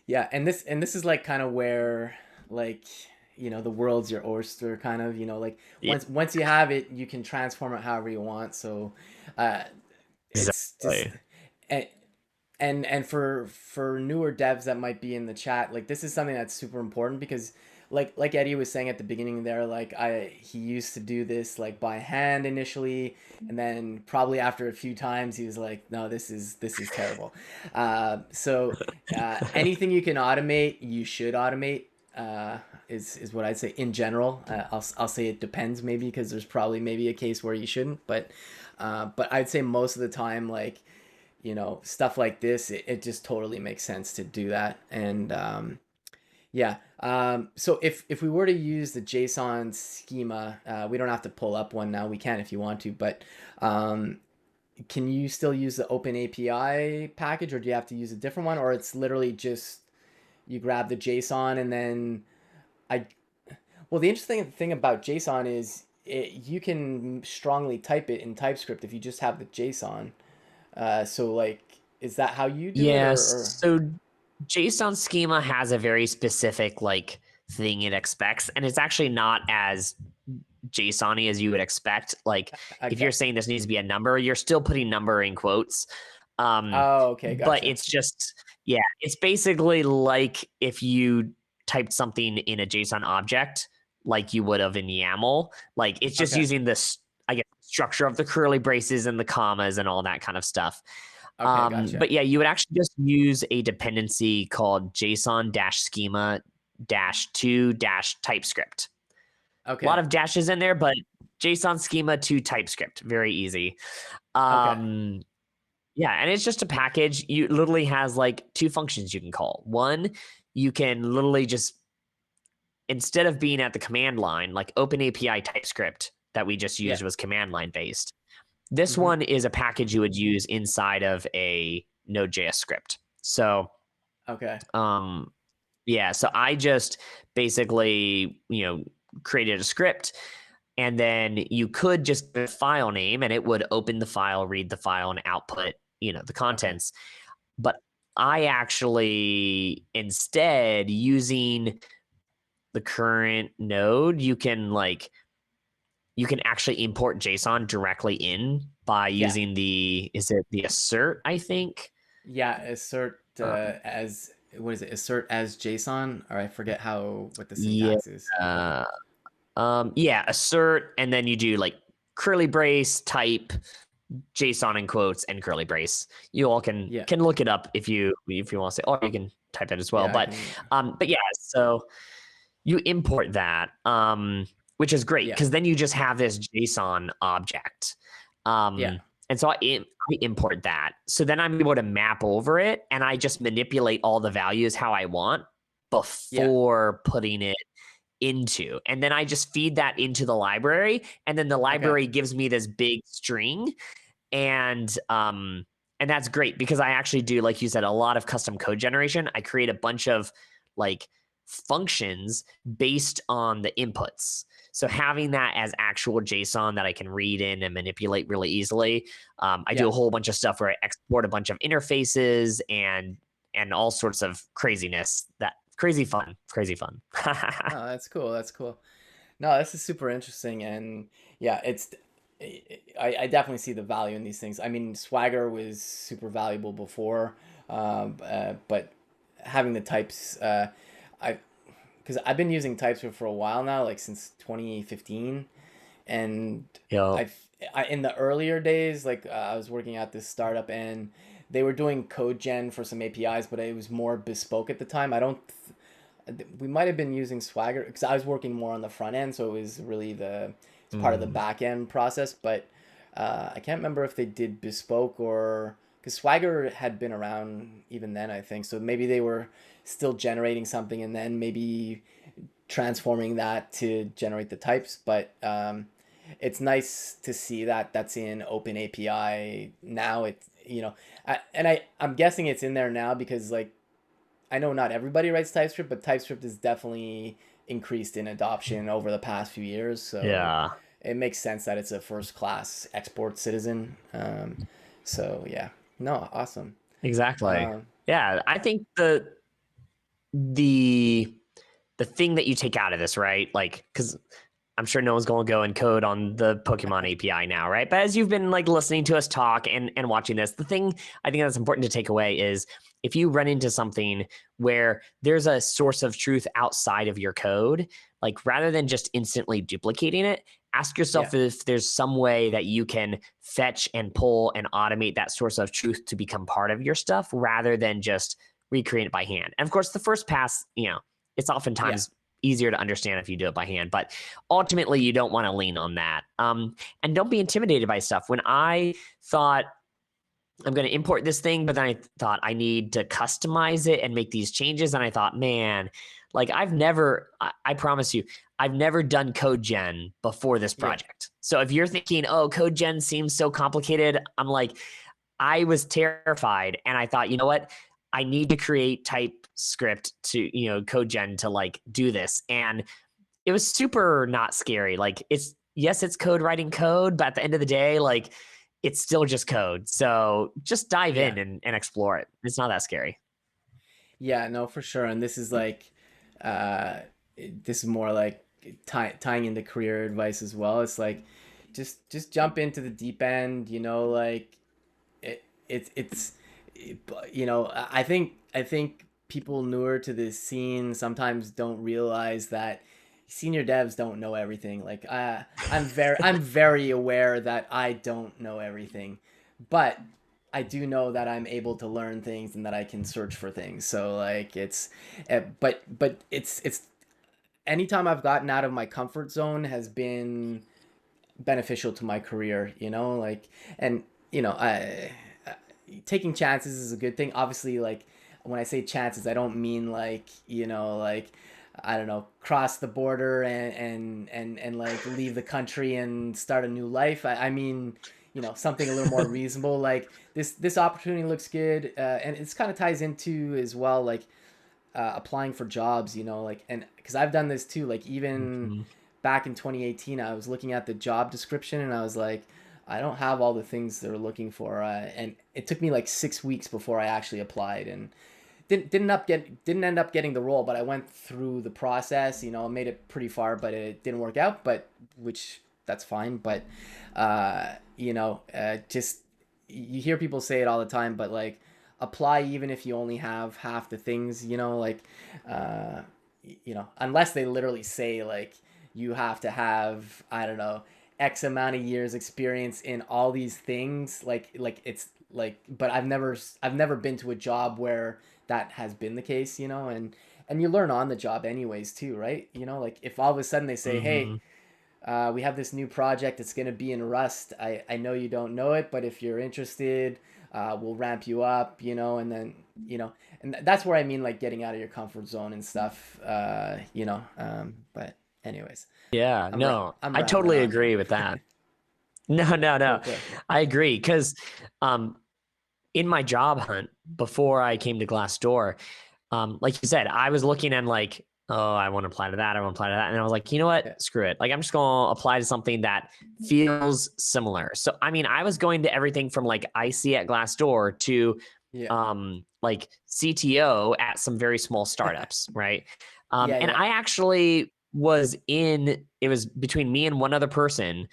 [SPEAKER 1] Yeah, and this is like kind of where, like, the world's your oyster, kind of, like once you have it, you can transform it however you want. So it's just
[SPEAKER 2] Exactly.
[SPEAKER 1] and for newer devs that might be in the chat, like, this is something that's super important, because like Eddie was saying at the beginning there, like, he used to do this like by hand initially, and then probably after a few times he was like, no, this is terrible. So anything you can automate, you should automate, is what I'd say in general. I'll say it depends, maybe, because there's probably maybe a case where you shouldn't, but I'd say most of the time, like, stuff like this, it just totally makes sense to do that. And so if we were to use the JSON schema, we don't have to pull up one now. We can if you want to, but can you still use the Open API package, or do you have to use a different one, or it's literally just you grab the JSON and then well, the interesting thing about JSON is you can strongly type it in TypeScript if you just have the JSON. So, like, is that how you do it, or?
[SPEAKER 2] So JSON schema has a very specific like thing it expects, and it's actually not as JSON-y as you would expect. Like, if you're saying this needs to be a number, you're still putting number in quotes.
[SPEAKER 1] Okay, gotcha.
[SPEAKER 2] But it's just, yeah, it's basically like if you typed something in a JSON object, like you would have in YAML. Like, it's just using this, I guess, structure of the curly braces and the commas and all that kind of stuff.
[SPEAKER 1] Gotcha.
[SPEAKER 2] But yeah, you would actually just use a dependency called JSON-schema-2-TypeScript. A lot
[SPEAKER 1] Okay.
[SPEAKER 2] of dashes in there, but JSON schema to TypeScript, very easy.
[SPEAKER 1] Okay.
[SPEAKER 2] Um, yeah, and it's just a package. You literally has like two functions you can call. One, you can literally just, instead of being at the command line, like Open API TypeScript that we just
[SPEAKER 1] Yeah.
[SPEAKER 2] used was command line based. This
[SPEAKER 1] Mm-hmm.
[SPEAKER 2] one is a package you would use inside of a Node.js script. So,
[SPEAKER 1] Okay.
[SPEAKER 2] um, yeah, so I just basically, created a script, and then you could just give a file name and it would open the file, read the file, and output, the
[SPEAKER 1] Okay.
[SPEAKER 2] contents. But I actually, instead, using the current node, you can actually import JSON directly in by
[SPEAKER 1] Yeah.
[SPEAKER 2] using is it the assert, I think?
[SPEAKER 1] Yeah. Assert
[SPEAKER 2] Uh,
[SPEAKER 1] as what is it? Assert as JSON, or I forget what the
[SPEAKER 2] yeah.
[SPEAKER 1] syntax is.
[SPEAKER 2] Yeah, assert, and then you do like curly brace type JSON in quotes and curly brace. You all can
[SPEAKER 1] Yeah.
[SPEAKER 2] look it up if you want to say, or you can type it as well.
[SPEAKER 1] Yeah. I
[SPEAKER 2] But
[SPEAKER 1] can.
[SPEAKER 2] but yeah, so you import that, which is great
[SPEAKER 1] Yeah.
[SPEAKER 2] because then you just have this JSON object.
[SPEAKER 1] Yeah.
[SPEAKER 2] And so I import that. So then I'm able to map over it and I just manipulate all the values how I want
[SPEAKER 1] Yeah.
[SPEAKER 2] before putting it into. And then I just feed that into the library. And then the
[SPEAKER 1] Okay.
[SPEAKER 2] library gives me this big string. And that's great because I actually do, like you said, a lot of custom code generation. I create a bunch of like functions based on the inputs. So having that as actual JSON that I can read in and manipulate really easily. I do
[SPEAKER 1] Yeah.
[SPEAKER 2] a whole bunch of stuff where I export a bunch of interfaces and all sorts of craziness. That crazy fun, crazy fun.
[SPEAKER 1] Oh, that's cool. That's cool. No, this is super interesting, and yeah, I definitely see the value in these things. I mean, Swagger was super valuable before, but having the types, I because I've been using TypeScript for a while now, like since 2015, and
[SPEAKER 2] Yo,
[SPEAKER 1] I've in the earlier days, like I was working at this startup and they were doing code gen for some APIs, but it was more bespoke at the time. I don't we might have been using Swagger because I was working more on the front end, so it was really it's part of the
[SPEAKER 2] mm,
[SPEAKER 1] back end process. But I can't remember if they did bespoke or because Swagger had been around even then, I think. So maybe they were still generating something and then maybe transforming that to generate the types. But it's nice to see that that's in Open API now. I'm guessing it's in there now because like I know not everybody writes TypeScript, but TypeScript is definitely increased in adoption over the past few years. So
[SPEAKER 2] yeah,
[SPEAKER 1] it makes sense that it's a first class export citizen. So yeah, no, awesome.
[SPEAKER 2] exactly.
[SPEAKER 1] Um,
[SPEAKER 2] Yeah, I think the the thing that you take out of this, right? Like, because I'm sure no one's going to go and code on the Pokemon API now, right? But as you've been like listening to us talk and watching this, the thing I think that's important to take away is if you run into something where there's a source of truth outside of your code, like rather than just instantly duplicating it, ask
[SPEAKER 1] yeah,
[SPEAKER 2] yourself if there's some way that you can fetch and pull and automate that source of truth to become part of your stuff rather than just recreate it by hand. And of course, the first pass, it's
[SPEAKER 1] yeah,
[SPEAKER 2] oftentimes easier to understand if you do it by hand, but ultimately you don't want to lean on that. And don't be intimidated by stuff. When I thought I'm going to import this thing, but then I thought I need to customize it and make these changes, and I thought, man, like I promise you, I've never done code gen before this
[SPEAKER 1] yeah,
[SPEAKER 2] project. So if you're thinking, oh, code gen seems so complicated, I'm like, I was terrified, and I thought, you know what? I need to create TypeScript to, code gen to like do this. And it was super not scary. Like it's code writing code, but at the end of the day, like it's still just code. So just dive
[SPEAKER 1] yeah,
[SPEAKER 2] in and explore it. It's not that scary.
[SPEAKER 1] yeah. No, for sure. And this is like, uh, this is more like tying into career advice as well. It's like, just jump into the deep end. Like it's I think people newer to this scene sometimes don't realize that senior devs don't know everything. Like I'm very aware that I don't know everything, but I do know that I'm able to learn things and that I can search for things. So like but it's anytime I've gotten out of my comfort zone has been beneficial to my career, you know, like, and taking chances is a good thing. Obviously, like when I say chances, I don't mean like, like, I don't know, cross the border and like leave the country and start a new life. I mean, something a little more reasonable. Like this opportunity looks good, and it's kind of ties into as well, like applying for jobs, like, and because I've done this too, like even
[SPEAKER 2] Mhm.
[SPEAKER 1] back in 2018, I was looking at the job description and I was like, I don't have all the things they're looking for, and it took me like 6 weeks before I actually applied, and didn't end up getting the role, but I went through the process, made it pretty far, but it didn't work out, but which that's fine, but just you hear people say it all the time, but like apply even if you only have half the things, like uh unless they literally say like you have to have, I don't know, X amount of years experience in all these things, like it's like, but I've never been to a job where that has been the case, and you learn on the job anyways too, right? Like if all of a sudden they say, hey,
[SPEAKER 2] Mhm.
[SPEAKER 1] we have this new project, it's going to be in Rust. I know you don't know it, but if you're interested, we'll ramp you up, and then, and that's where I mean, like getting out of your comfort zone and stuff, but anyways,
[SPEAKER 2] Yeah, no,
[SPEAKER 1] I'm
[SPEAKER 2] I
[SPEAKER 1] rambling
[SPEAKER 2] totally
[SPEAKER 1] on.
[SPEAKER 2] agree with that. No, no,
[SPEAKER 1] Cool,
[SPEAKER 2] no.
[SPEAKER 1] cool.
[SPEAKER 2] I agree because um, in my job hunt before I came to Glassdoor, like you said, I was looking and like, oh, I want to apply to that. I want to apply to that. And I was like, you know what?
[SPEAKER 1] Yeah.
[SPEAKER 2] Screw it. Like, I'm just going to apply to something that feels similar. So, I mean, I was going to everything from like IC at Glassdoor to
[SPEAKER 1] Yeah.
[SPEAKER 2] like CTO at some very small startups, right?
[SPEAKER 1] Yeah.
[SPEAKER 2] And
[SPEAKER 1] Yeah.
[SPEAKER 2] I actually it was between me and one other person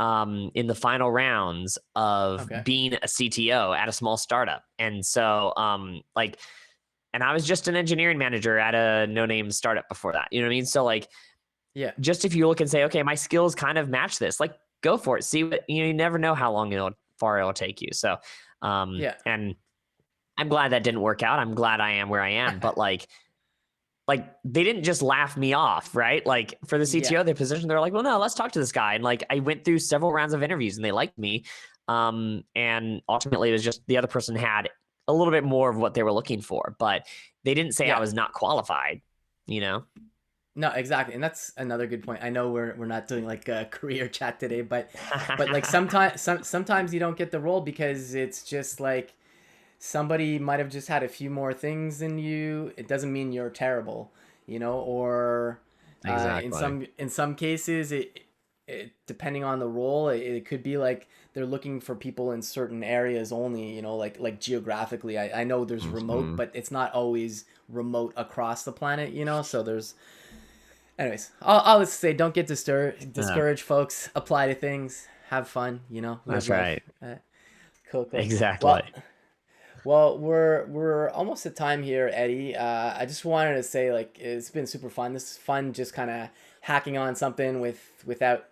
[SPEAKER 2] in the final rounds of
[SPEAKER 1] Okay.
[SPEAKER 2] being a CTO at a small startup. And so, like, and I was just an engineering manager at a no-name startup before that. You know what I mean? So, like,
[SPEAKER 1] Yeah.
[SPEAKER 2] just if you look and say, okay, my skills kind of match this, like, go for it. See what you never know how far it'll take you. So,
[SPEAKER 1] Yeah.
[SPEAKER 2] and I'm glad that didn't work out. I'm glad I am where I am. But like they didn't just laugh me off, right? Like for the
[SPEAKER 1] Yeah.
[SPEAKER 2] CTO, their position, they're like, well, no, let's talk to this guy. And like I went through several rounds of interviews and they liked me. And ultimately it was just the other person had a little bit more of what they were looking for, but they didn't say I
[SPEAKER 1] Yeah.
[SPEAKER 2] was not qualified, you know?
[SPEAKER 1] No, exactly, and that's another good point. I know we're not doing like a career chat today, but like sometimes you don't get the role because it's just like somebody might have just had a few more things than you. It doesn't mean you're terrible, or in
[SPEAKER 2] Exactly.
[SPEAKER 1] some cases it depending on the role, it could be like they're looking for people in certain areas only, like geographically. I know there's remote,
[SPEAKER 2] Mhm.
[SPEAKER 1] but it's not always remote across the planet, so there's. Anyways, I'll just say, don't get
[SPEAKER 2] Yeah,
[SPEAKER 1] discouraged, folks. Apply to things, have fun, live
[SPEAKER 2] that's
[SPEAKER 1] life.
[SPEAKER 2] right.
[SPEAKER 1] Cool, cool.
[SPEAKER 2] Exactly.
[SPEAKER 1] Well, we're almost at time here, Eddie. I just wanted to say, like, it's been super fun. This is fun, just kind of hacking on something without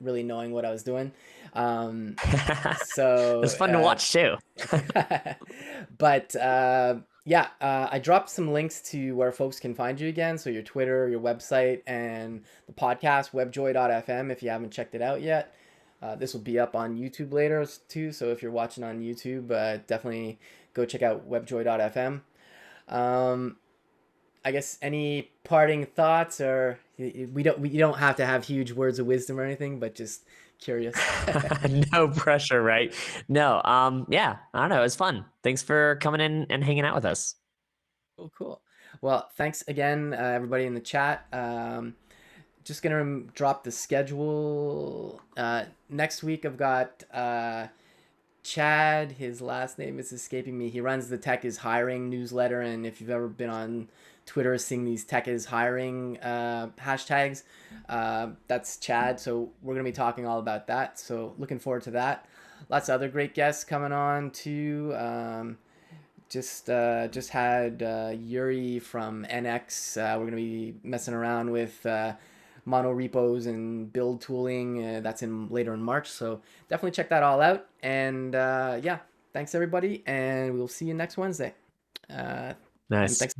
[SPEAKER 1] really knowing what I was doing. So,
[SPEAKER 2] It's fun to watch too.
[SPEAKER 1] but yeah, I dropped some links to where folks can find you again. So your Twitter, your website, and the podcast, webjoy.fm, if you haven't checked it out yet. This will be up on YouTube later too. So if you're watching on YouTube, definitely go check out webjoy.fm. Um, I guess any parting thoughts, or we don't have to have huge words of wisdom or anything, but just curious.
[SPEAKER 2] No pressure, right? No. Yeah, I don't know. It was fun. Thanks for coming in and hanging out with us.
[SPEAKER 1] Cool, cool. Well, thanks again, everybody in the chat. Just gonna drop the schedule. Next week, I've got Chad. His last name is escaping me. He runs the Tech is Hiring newsletter, and if you've ever been on Twitter seeing these Tech is Hiring hashtags, that's Chad. So we're gonna be talking all about that. So looking forward to that. Lots of other great guests coming on too. Just had Yuri from NX. We're gonna be messing around with mono repos and build tooling. That's in later in March, so definitely check that all out. And yeah, thanks everybody, and we'll see you next Wednesday. And
[SPEAKER 2] Nice.
[SPEAKER 1] thanks